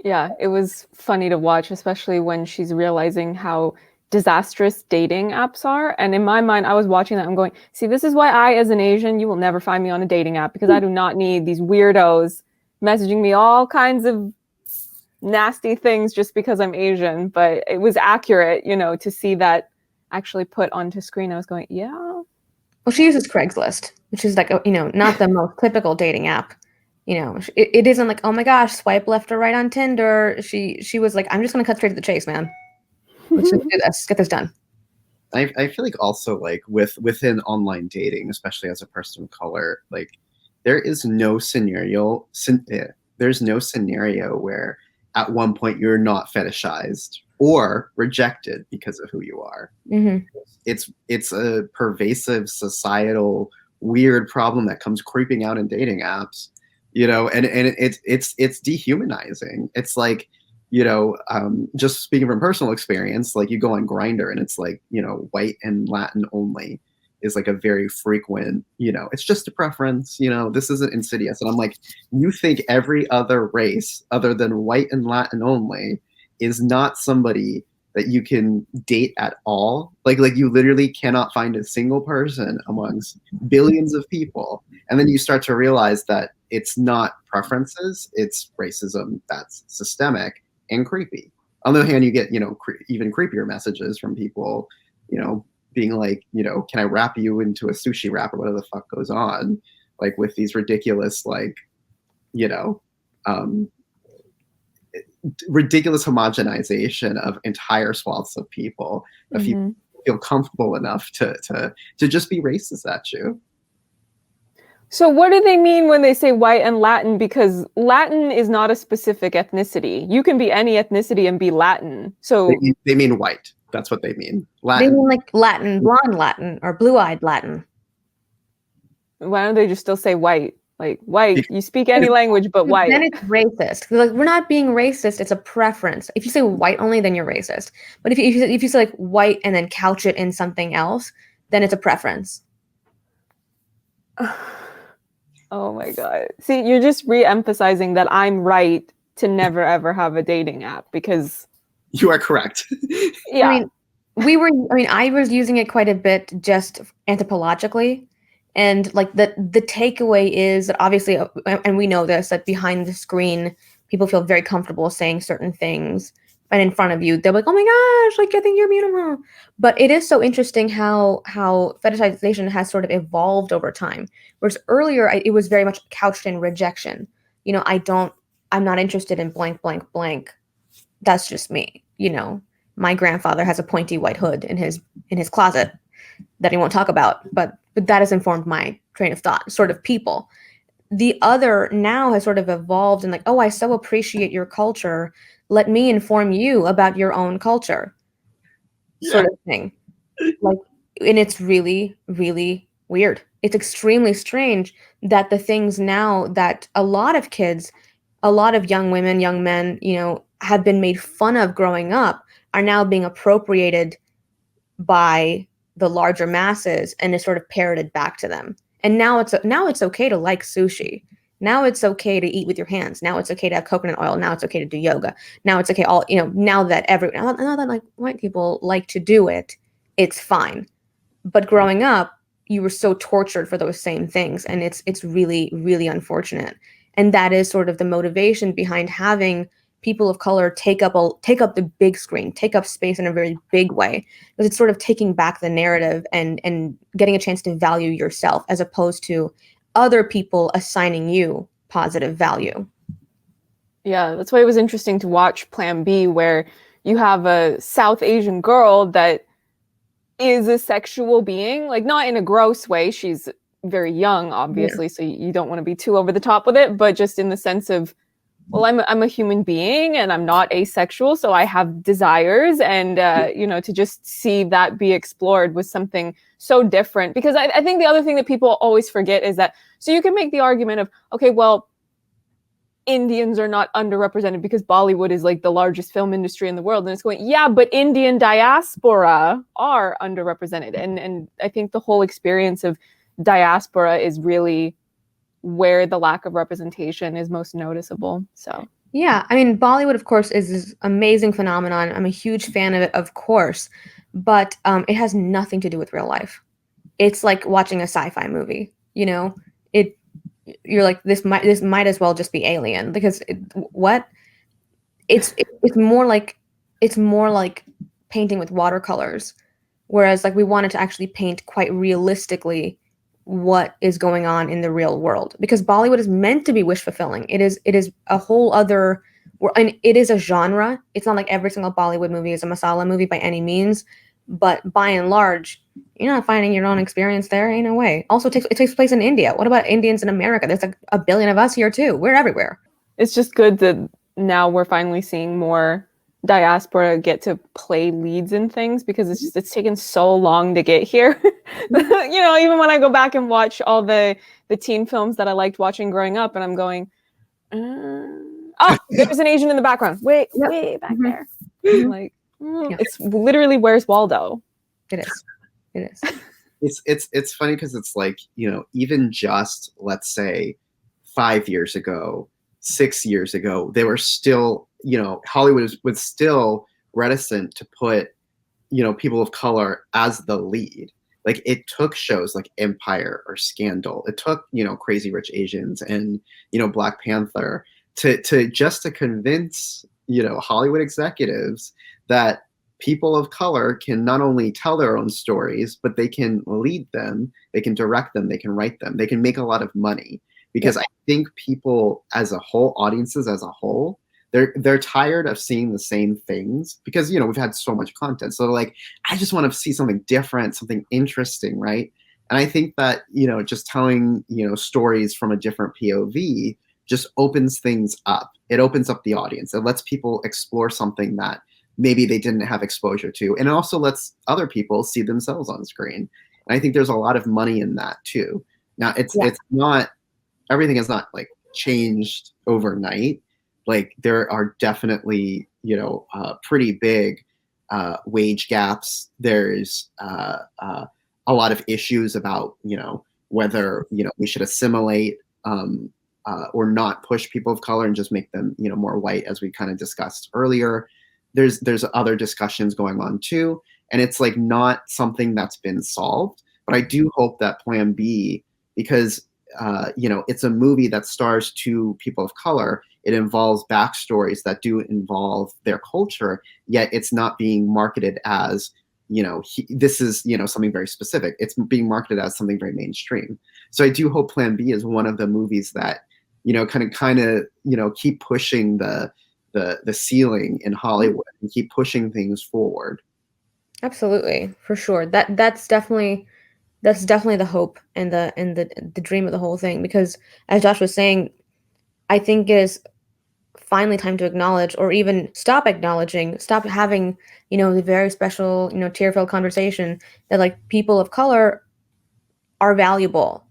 Yeah, it was funny to watch, especially when she's realizing how disastrous dating apps are. And in my mind, I was watching that. I'm going, see, this is why I, as an Asian, you will never find me on a dating app, because I do not need these weirdos messaging me all kinds of nasty things just because I'm Asian. But it was accurate, to see that actually put onto screen. I was going, yeah. Well, she uses Craigslist, which is like, not the most typical dating app. It isn't like, oh my gosh, swipe left or right on Tinder. She was like, I'm just going to cut straight to the chase, man. Let's just do this. Get this done. I feel like also like within online dating, especially as a person of color, like there is no scenario where at one point you're not fetishized or rejected because of who you are. Mm-hmm. It's a pervasive societal weird problem that comes creeping out in dating apps, and it's dehumanizing. It's like, just speaking from personal experience, like you go on Grindr and it's like, white and Latin only is like a very frequent, it's just a preference, this isn't insidious. And I'm like, you think every other race other than white and Latin only is not somebody that you can date at all? Like you literally cannot find a single person amongst billions of people. And then you start to realize that it's not preferences, it's racism that's systemic and creepy. On the other hand, you get, even creepier messages from people, being like, can I wrap you into a sushi wrap or whatever the fuck goes on, like with these ridiculous, like, ridiculous homogenization of entire swaths of people. If you feel comfortable enough to just be racist at you. So what do they mean when they say white and Latin? Because Latin is not a specific ethnicity. You can be any ethnicity and be Latin. So they mean white. That's what they mean. Latin. They mean like Latin, blonde Latin, or blue-eyed Latin. Why don't they just still say white? Like white, you speak any language but white. Then it's racist. Like, we're not being racist. It's a preference. If you say white only, then you're racist. But if you say like white and then couch it in something else, then it's a preference. Oh my God. See, you're just re-emphasizing that I'm right to never ever have a dating app because You are correct. yeah. I mean, I was using it quite a bit just anthropologically. And like the takeaway is that obviously, and we know this, that behind the screen, people feel very comfortable saying certain things. And in front of you, they're like, oh my gosh, like, I think you're beautiful. But it is so interesting how fetishization has sort of evolved over time. Whereas earlier, it was very much couched in rejection. You know, I'm not interested in blank, blank, blank. That's just me. You know, my grandfather has a pointy white hood in his closet that he won't talk about, but that has informed my train of thought, sort of people. The other now has sort of evolved and like, oh, I so appreciate your culture. Let me inform you about your own culture, sort of thing. Like, and it's really, really weird. It's extremely strange that the things now that a lot of kids, a lot of young women, young men, you know, have been made fun of growing up are now being appropriated by the larger masses and is sort of parroted back to them. And now it's okay to like sushi. Now it's okay to eat with your hands. Now it's okay to have coconut oil. Now it's okay to do yoga. Now it's okay now that like white people like to do it, it's fine. But growing up, you were so tortured for those same things, and it's really, really unfortunate. And that is sort of the motivation behind having people of color take up the big screen, take up space in a very big way, because it's sort of taking back the narrative and getting a chance to value yourself as opposed to other people assigning you positive value. Yeah, that's why it was interesting to watch Plan B, where you have a South Asian girl that is a sexual being, like not in a gross way. She's very young, obviously, so you don't want to be too over the top with it, but just in the sense of, well, I'm a human being and I'm not asexual, so I have desires, and to just see that be explored was something so different. Because I think the other thing that people always forget is that, so you can make the argument of, okay, well, Indians are not underrepresented because Bollywood is like the largest film industry in the world, and it's going, yeah, but Indian diaspora are underrepresented, and I think the whole experience of diaspora is really where the lack of representation is most noticeable. So yeah, I mean, Bollywood, of course, is this amazing phenomenon. I'm a huge fan of it, of course, but it has nothing to do with real life. It's like watching a sci-fi movie. You know, you're like, this might as well just be Alien, because it's more like painting with watercolors, whereas like we wanted to actually paint quite realistically what is going on in the real world, because Bollywood is meant to be wish fulfilling. It is a whole other, and it is a genre. It's not like every single Bollywood movie is a masala movie by any means, but by and large, you're not finding your own experience there. Ain't no way. Also, it takes place in India. What about Indians in America? There's like a billion of us here too. We're everywhere. It's just good that now we're finally seeing more diaspora get to play leads in things, because it's taken so long to get here. Even when I go back and watch all the teen films that I liked watching growing up, and I'm going, oh, there's an Asian in the background, way back there. I'm like, it's literally Where's Waldo. It is. It's funny because it's like, even just, let's say, 5 years ago, 6 years ago, they were still, Hollywood was still reticent to put, people of color as the lead. Like, it took shows like Empire or Scandal. It took, Crazy Rich Asians and, Black Panther to convince, Hollywood executives that people of color can not only tell their own stories, but they can lead them, they can direct them, they can write them, they can make a lot of money. Because I think people as a whole, audiences as a whole, they're tired of seeing the same things, because we've had so much content. So like, I just want to see something different, something interesting, right? And I think that just telling stories from a different POV just opens things up. It opens up the audience. It lets people explore something that maybe they didn't have exposure to, and it also lets other people see themselves on screen. And I think there's a lot of money in that too. Now it's not everything has not like changed overnight. Like there are definitely, pretty big wage gaps. There's a lot of issues about, whether, we should assimilate or not push people of color and just make them, more white, as we kind of discussed earlier. There's other discussions going on too. And it's like not something that's been solved. But I do hope that Plan B, because it's a movie that stars two people of color. It involves backstories that do involve their culture, yet it's not being marketed as, this is, something very specific. It's being marketed as something very mainstream. So I do hope Plan B is one of the movies that, kind of, keep pushing the ceiling in Hollywood and keep pushing things forward. Absolutely, for sure. That's definitely the hope and the dream of the whole thing. Because as Josh was saying, I think it is finally time to acknowledge, or even stop having, the very special, tear-filled conversation that like people of color are valuable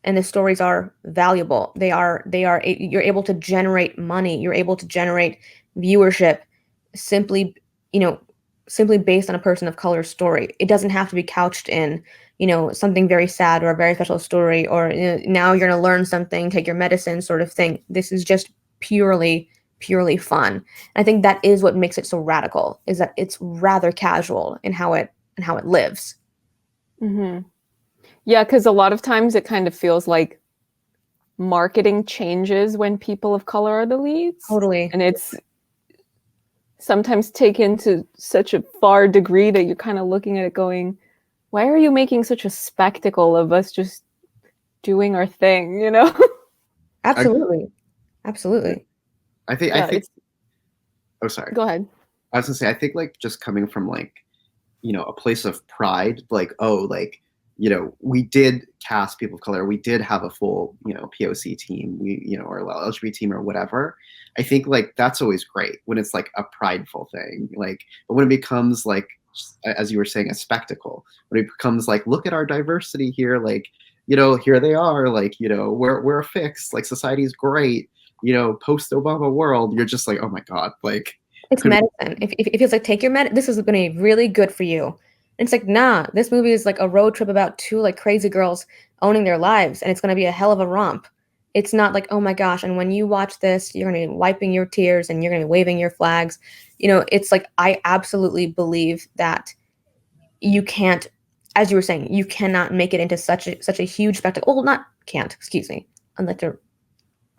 and the stories are valuable. You're able to generate money. You're able to generate viewership simply, simply based on a person of color's story. It doesn't have to be couched in, something very sad or a very special story, or now you're going to learn something, take your medicine sort of thing. This is just purely fun. And I think that is what makes it so radical, is that it's rather casual in how it lives. Mm-hmm. Yeah, because a lot of times it kind of feels like marketing changes when people of color are the leads. Totally. And it's sometimes taken to such a far degree that you're kind of looking at it going, why are you making such a spectacle of us just doing our thing, Absolutely. I think oh, sorry. Go ahead. I was gonna say, I think like just coming from like, a place of pride, like, oh, like, we did cast people of color. We did have a full, POC team, or LGBT team or whatever. I think like that's always great when it's like a prideful thing. Like, but when it becomes like, as you were saying, a spectacle, when it becomes like, look at our diversity here, like, here they are, like, we're a fix, like society's great, post-Obama world, you're just like, oh my God, like. It's medicine. If it's like, take your this is going to be really good for you. And it's like, nah, this movie is like a road trip about two like crazy girls owning their lives, and it's going to be a hell of a romp. It's not like, oh my gosh, and when you watch this, you're going to be wiping your tears and you're going to be waving your flags. It's like, I absolutely believe that you can't, as you were saying, you cannot make it into such a huge spectacle. Well, not can't, excuse me. I'd like to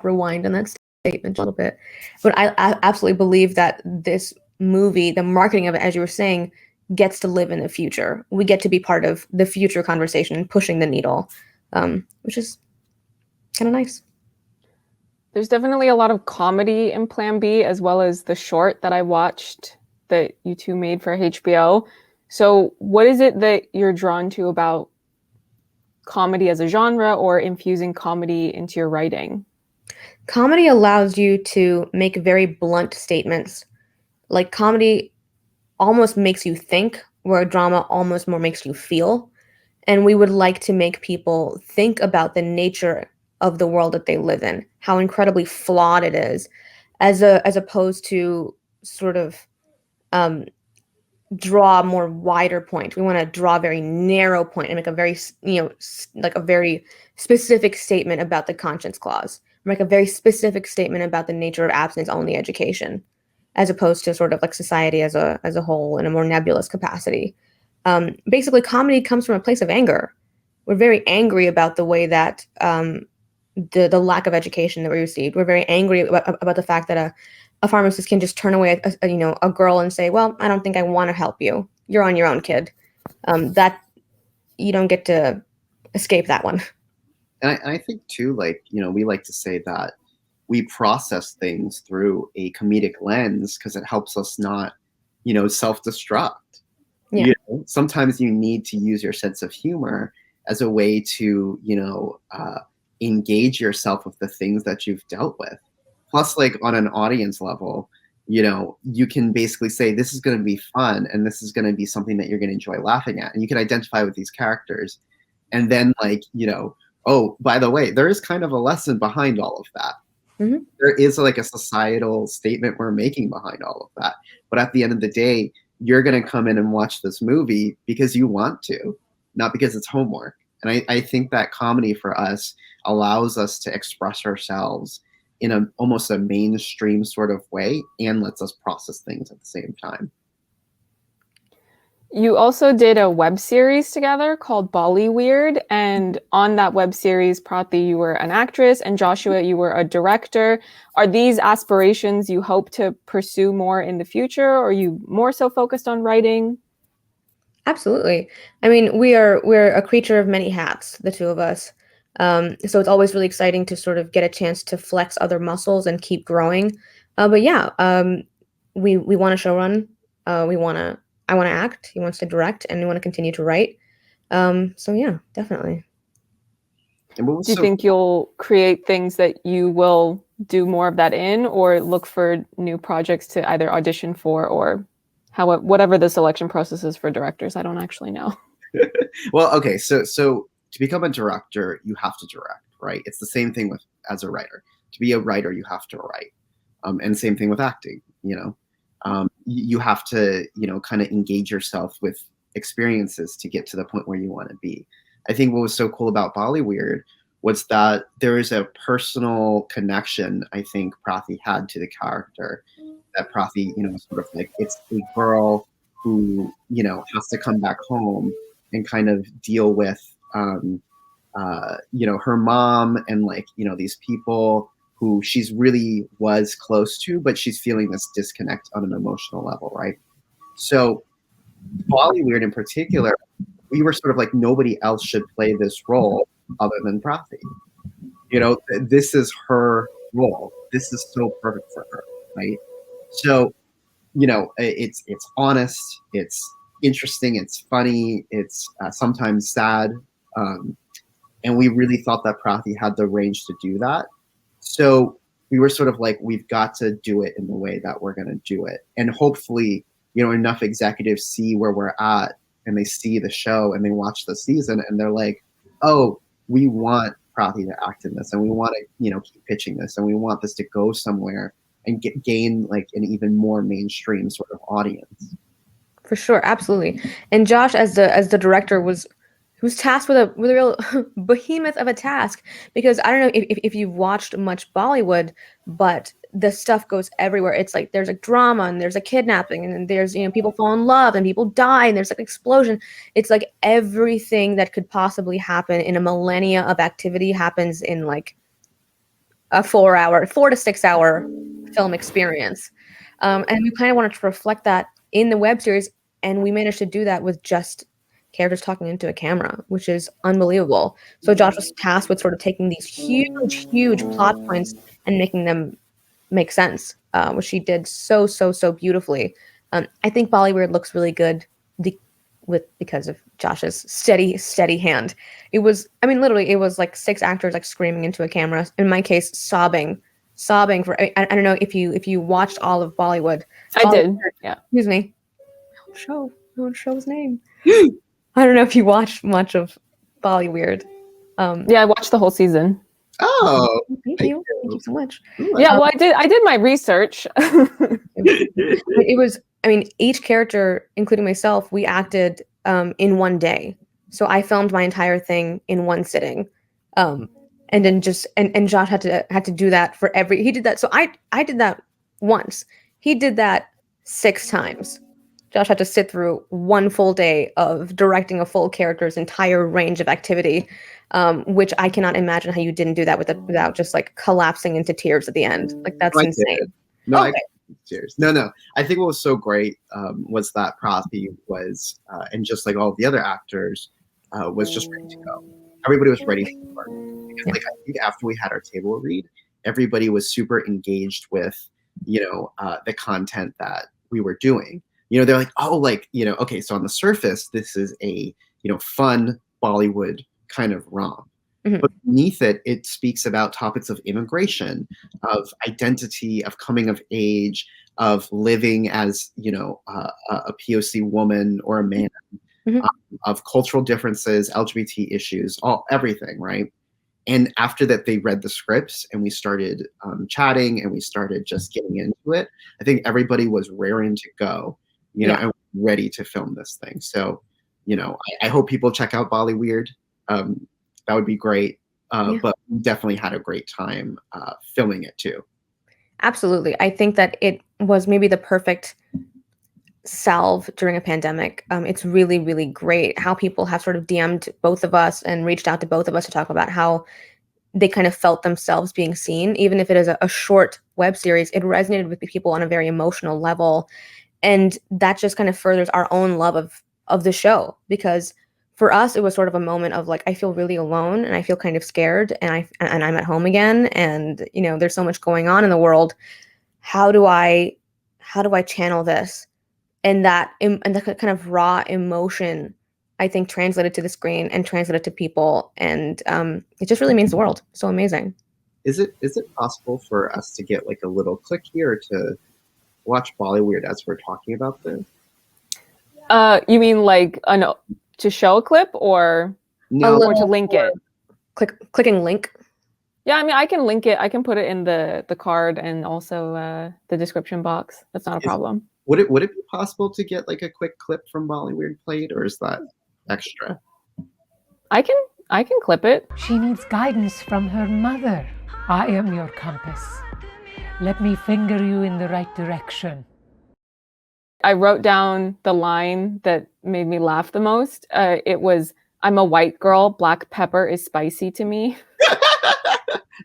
rewind on that statement a little bit. But I absolutely believe that this movie, the marketing of it, as you were saying, gets to live in the future. We get to be part of the future conversation and pushing the needle, which is kind of nice. There's definitely a lot of comedy in Plan B, as well as the short that I watched that you two made for HBO. So what is it that you're drawn to about comedy as a genre, or infusing comedy into your writing? Comedy allows you to make very blunt statements. Like, comedy almost makes you think, where a drama almost more makes you feel. And we would like to make people think about the nature of the world that they live in, how incredibly flawed it is, as opposed to sort of draw a more wider point. We want to draw a very narrow point and make a very, like a very specific statement about the conscience clause, make a very specific statement about the nature of abstinence-only education, as opposed to sort of like society as a whole in a more nebulous capacity. Basically, comedy comes from a place of anger. We're very angry about the way that the lack of education that we received. We're very angry about the fact that a pharmacist can just turn away a girl and say, well, I don't think I want to help you. You're on your own, kid. That you don't get to escape that one. And I think too, like, we like to say that we process things through a comedic lens because it helps us not, self-destruct. Yeah. Sometimes you need to use your sense of humor as a way to, engage yourself with the things that you've dealt with. Plus, like, on an audience level, you can basically say, this is going to be fun and this is going to be something that you're going to enjoy laughing at. And you can identify with these characters. And then, like, oh, by the way, there is kind of a lesson behind all of that. Mhm. There is like a societal statement we're making behind all of that. But at the end of the day, you're going to come in and watch this movie because you want to, not because it's homework. And I think that comedy for us allows us to express ourselves in a almost a mainstream sort of way and lets us process things at the same time. You also did a web series together called Bollyweird, and on that web series, Prathi, you were an actress, and Joshua, you were a director. Are these aspirations you hope to pursue more in the future, or are you more so focused on writing? Absolutely. I mean, we're a creature of many hats, the two of us. So it's always really exciting to sort of get a chance to flex other muscles and keep growing. But yeah, we want to show run. I want to act. He wants to direct, and we want to continue to write. So yeah, definitely. And what was Do you think you'll create things that you will do more of that in, or look for new projects to either audition for, or whatever the selection process is for directors? I don't actually know. Well, okay, so to become a director, you have to direct, right? It's the same thing with as a writer. To be a writer, you have to write, and same thing with acting. You have to kind of engage yourself with experiences to get to the point where you want to be. I think what was so cool about Bollyweird was that there is a personal connection I think Prathi had to the character. That Prathi, sort of like it's a girl who has to come back home and kind of deal with her mom and these people who she's really was close to, but she's feeling this disconnect on an emotional level, right? So Bollyweird in particular, we were sort of like nobody else should play this role other than Prathi. This is her role. This is so perfect for her, right? So, it's honest, it's interesting, it's funny, it's sometimes sad, and we really thought that Prathi had the range to do that. So we were sort of like, we've got to do it in the way that we're going to do it, and hopefully, enough executives see where we're at, and they see the show, and they watch the season, and they're like, oh, we want Prathi to act in this, and we want to, keep pitching this, and we want this to go somewhere and gain like an even more mainstream sort of audience. For sure, absolutely. And Josh, as the director, was tasked with a real behemoth of a task, because I don't know if you've watched much Bollywood, but the stuff goes everywhere. It's like there's a drama, and there's a kidnapping, and then there's people fall in love, and people die, and there's like an explosion. It's like everything that could possibly happen in a millennia of activity happens in like a 4 to 6 hour film experience. And we kind of wanted to reflect that in the web series, and we managed to do that with just characters talking into a camera, which is unbelievable. So Josh was tasked with sort of taking these huge plot points and making them make sense, which she did so beautifully. I think Bollywood looks really good because of Josh's steady hand. It was, literally, it was like 6 actors like screaming into a camera. In my case, sobbing for. I don't know if you watched all of Bollywood. I did. Yeah. Excuse me. I won't show his name. I don't know if you watched much of Bollyweird. Yeah, I watched the whole season. Oh, thank you so much. Yeah, well, I did my research. It was, each character, including myself, we acted in one day. So I filmed my entire thing in one sitting. And then and Josh had to do that for he did that. So I did that once. He did that 6 times. Josh had to sit through one full day of directing a full character's entire range of activity, which I cannot imagine how you didn't do that without just like collapsing into tears at the end. Like that's insane. Cheers. No. I think what was so great was that Prathi was, and just like all the other actors, was just ready to go. Everybody was ready to work. Because I think after we had our table read, everybody was super engaged with, the content that we were doing. They're like, oh, okay, so on the surface, this is a, fun Bollywood kind of rom. Mm-hmm. But beneath it, it speaks about topics of immigration, of identity, of coming of age, of living as, a POC woman or a man, mm-hmm. Of cultural differences, LGBT issues, everything, right? And after that, they read the scripts and we started chatting and we started just getting into it. I think everybody was raring to go, and ready to film this thing. So, I hope people check out Bollyweird. That would be great. But we definitely had a great time filming it too. Absolutely. I think that it was maybe the perfect salve during a pandemic. It's really, really great how people have sort of DM'd both of us and reached out to both of us to talk about how they kind of felt themselves being seen. Even if it is a short web series, it resonated with people on a very emotional level. And that just kind of furthers our own love of the show, because for us, it was sort of a moment of like, I feel really alone and I feel kind of scared and I'm at home again. And, there's so much going on in the world. How do I channel this? And that kind of raw emotion, I think, translated to the screen and translated to people. And it just really means the world. So amazing. Is it possible for us to get like a little click here to watch Bollyweird as we're talking about this? You mean like to show a clip or to link it? Clicking link. Yeah, I mean, I can link it. I can put it in the card and also the description box. That's not a problem. Would it be possible to get like a quick clip from Bollyweird played, or is that extra? I can clip it. She needs guidance from her mother. I am your compass. Let me finger you in the right direction. I wrote down the line that made me laugh the most. It was, "I'm a white girl. Black pepper is spicy to me."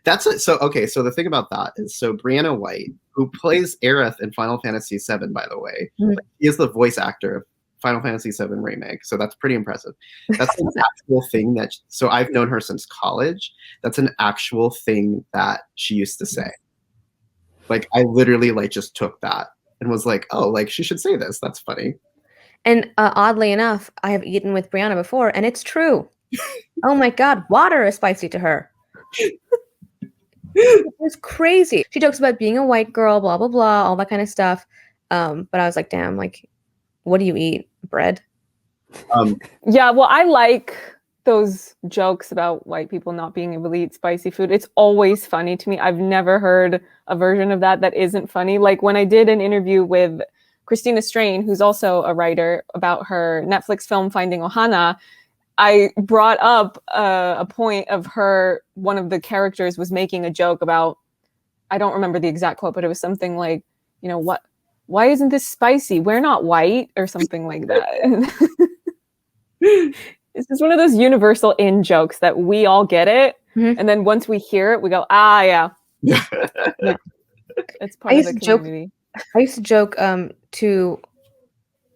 That's it. So, okay. So the thing about that is, so Brianna White, who plays Aerith in Final Fantasy VII, by the way, he is the voice actor of Final Fantasy VII Remake. So that's pretty impressive. That's an actual thing so I've known her since college. That's an actual thing that she used to say. Like, I literally like just took that and was like, oh, like she should say this. That's funny. And oddly enough, I have eaten with Brianna before and it's true. Oh my God, water is spicy to her. It's crazy. She jokes about being a white girl, blah, blah, blah, all that kind of stuff. But I was like, damn, like, what do you eat? Bread? Yeah, well, I like those jokes about white people not being able to eat spicy food. It's always funny to me. I've never heard a version of that isn't funny. Like when I did an interview with Christina Strain, who's also a writer, about her Netflix film Finding Ohana, I brought up a point of one of the characters was making a joke about, I don't remember the exact quote, but it was something like, why isn't this spicy? We're not white, or something like that. It's just one of those universal in jokes that we all get it. Mm-hmm. And then once we hear it, we go, yeah. It's part of the community. I used to joke to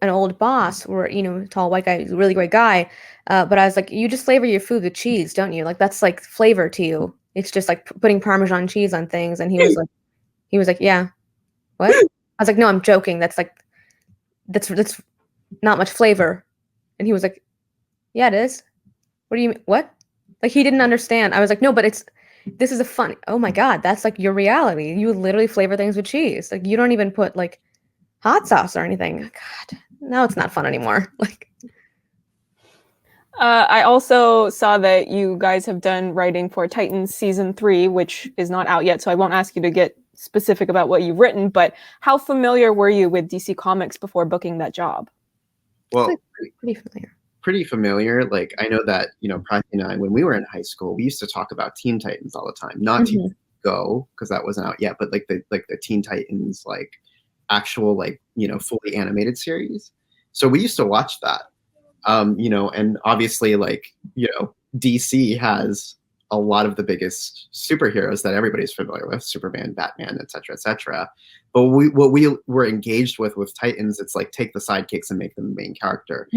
an old boss, or tall white guy, really great guy, but I was like, you just flavor your food with cheese, don't you? Like that's like flavor to you. It's just like putting Parmesan cheese on things. And he was like, yeah, what? I was like, no, I'm joking. That's not much flavor. And he was like, yeah, it is. What do you mean? What? Like he didn't understand. I was like, no, but this is a funny. Oh my God, that's like your reality. You literally flavor things with cheese. Like you don't even put like hot sauce or anything. God, no, it's not fun anymore. Like, I also saw that you guys have done writing for Titans season 3, which is not out yet, so I won't ask you to get specific about what you've written. But how familiar were you with DC Comics before booking that job? Well, pretty familiar. Like I know that Prathi and I, when we were in high school, we used to talk about Teen Titans all the time. Not Teen Go, because that wasn't out yet, but like the Teen Titans, like actual like fully animated series. So we used to watch that. And obviously like DC has a lot of the biggest superheroes that everybody's familiar with: Superman, Batman, etc. But what we were engaged with Titans, it's like take the sidekicks and make them the main character.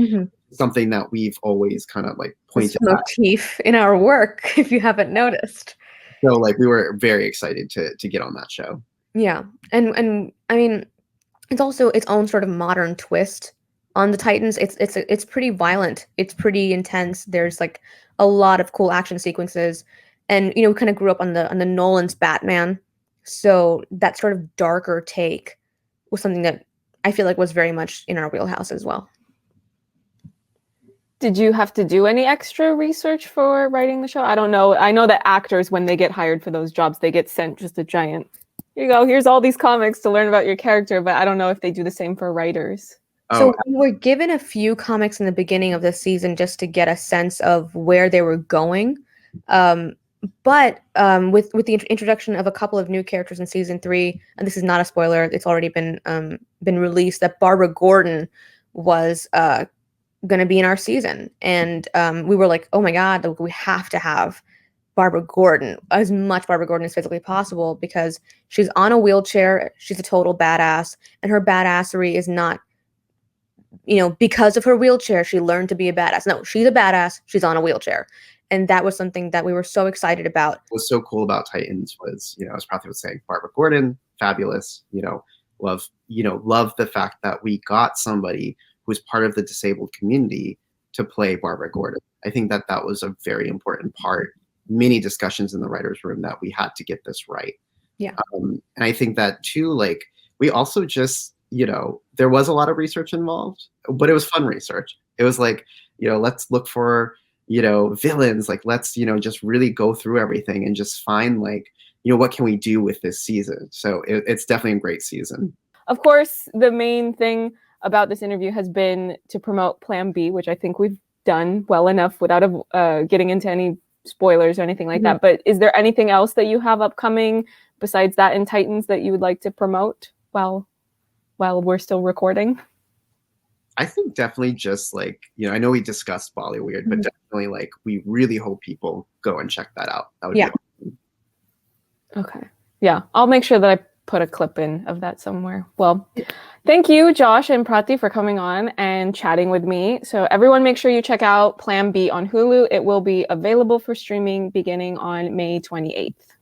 Something that we've always kind of like pointed out. Motif in our work, if you haven't noticed. So like we were very excited to get on that show. Yeah, and I mean, it's also its own sort of modern twist on the Titans. It's pretty violent. It's pretty intense. There's like a lot of cool action sequences, and we kind of grew up on the Nolan's Batman, so that sort of darker take was something that I feel like was very much in our wheelhouse as well. Did you have to do any extra research for writing the show? I don't know. I know that actors, when they get hired for those jobs, they get sent just a giant, here you go, here's all these comics to learn about your character, but I don't know if they do the same for writers. So we were given a few comics in the beginning of the season just to get a sense of where they were going. But with the introduction of a couple of new characters in season 3, and this is not a spoiler, it's already been released, that Barbara Gordon was going to be in our season. And we were like, oh my God, we have to have Barbara Gordon, as much Barbara Gordon as physically possible, because she's on a wheelchair, she's a total badass, and her badassery is not, because of her wheelchair, she learned to be a badass. No, she's a badass, she's on a wheelchair. And that was something that we were so excited about. What was so cool about Titans was, as Prathi was saying, Barbara Gordon, fabulous, love the fact that we got somebody who was part of the disabled community to play Barbara Gordon. I think that was a very important part. Many discussions in the writer's room that we had to get this right. Yeah. And I think that too, we also just, there was a lot of research involved, but it was fun research. It was let's look for, villains, let's, just really go through everything and just find what can we do with this season? So it's definitely a great season. Of course, the main thing about this interview has been to promote Plan B, which I think we've done well enough without getting into any spoilers or anything like that. But is there anything else that you have upcoming besides that in Titans that you would like to promote while we're still recording? I think definitely just I know we discussed Bollyweird, but definitely we really hope people go and check that out. That would be awesome. Okay. Yeah, I'll make sure that I put a clip in of that somewhere. Well, thank you, Josh and Prathi, for coming on and chatting with me. So everyone, make sure you check out Plan B on Hulu. It will be available for streaming beginning on May 28th.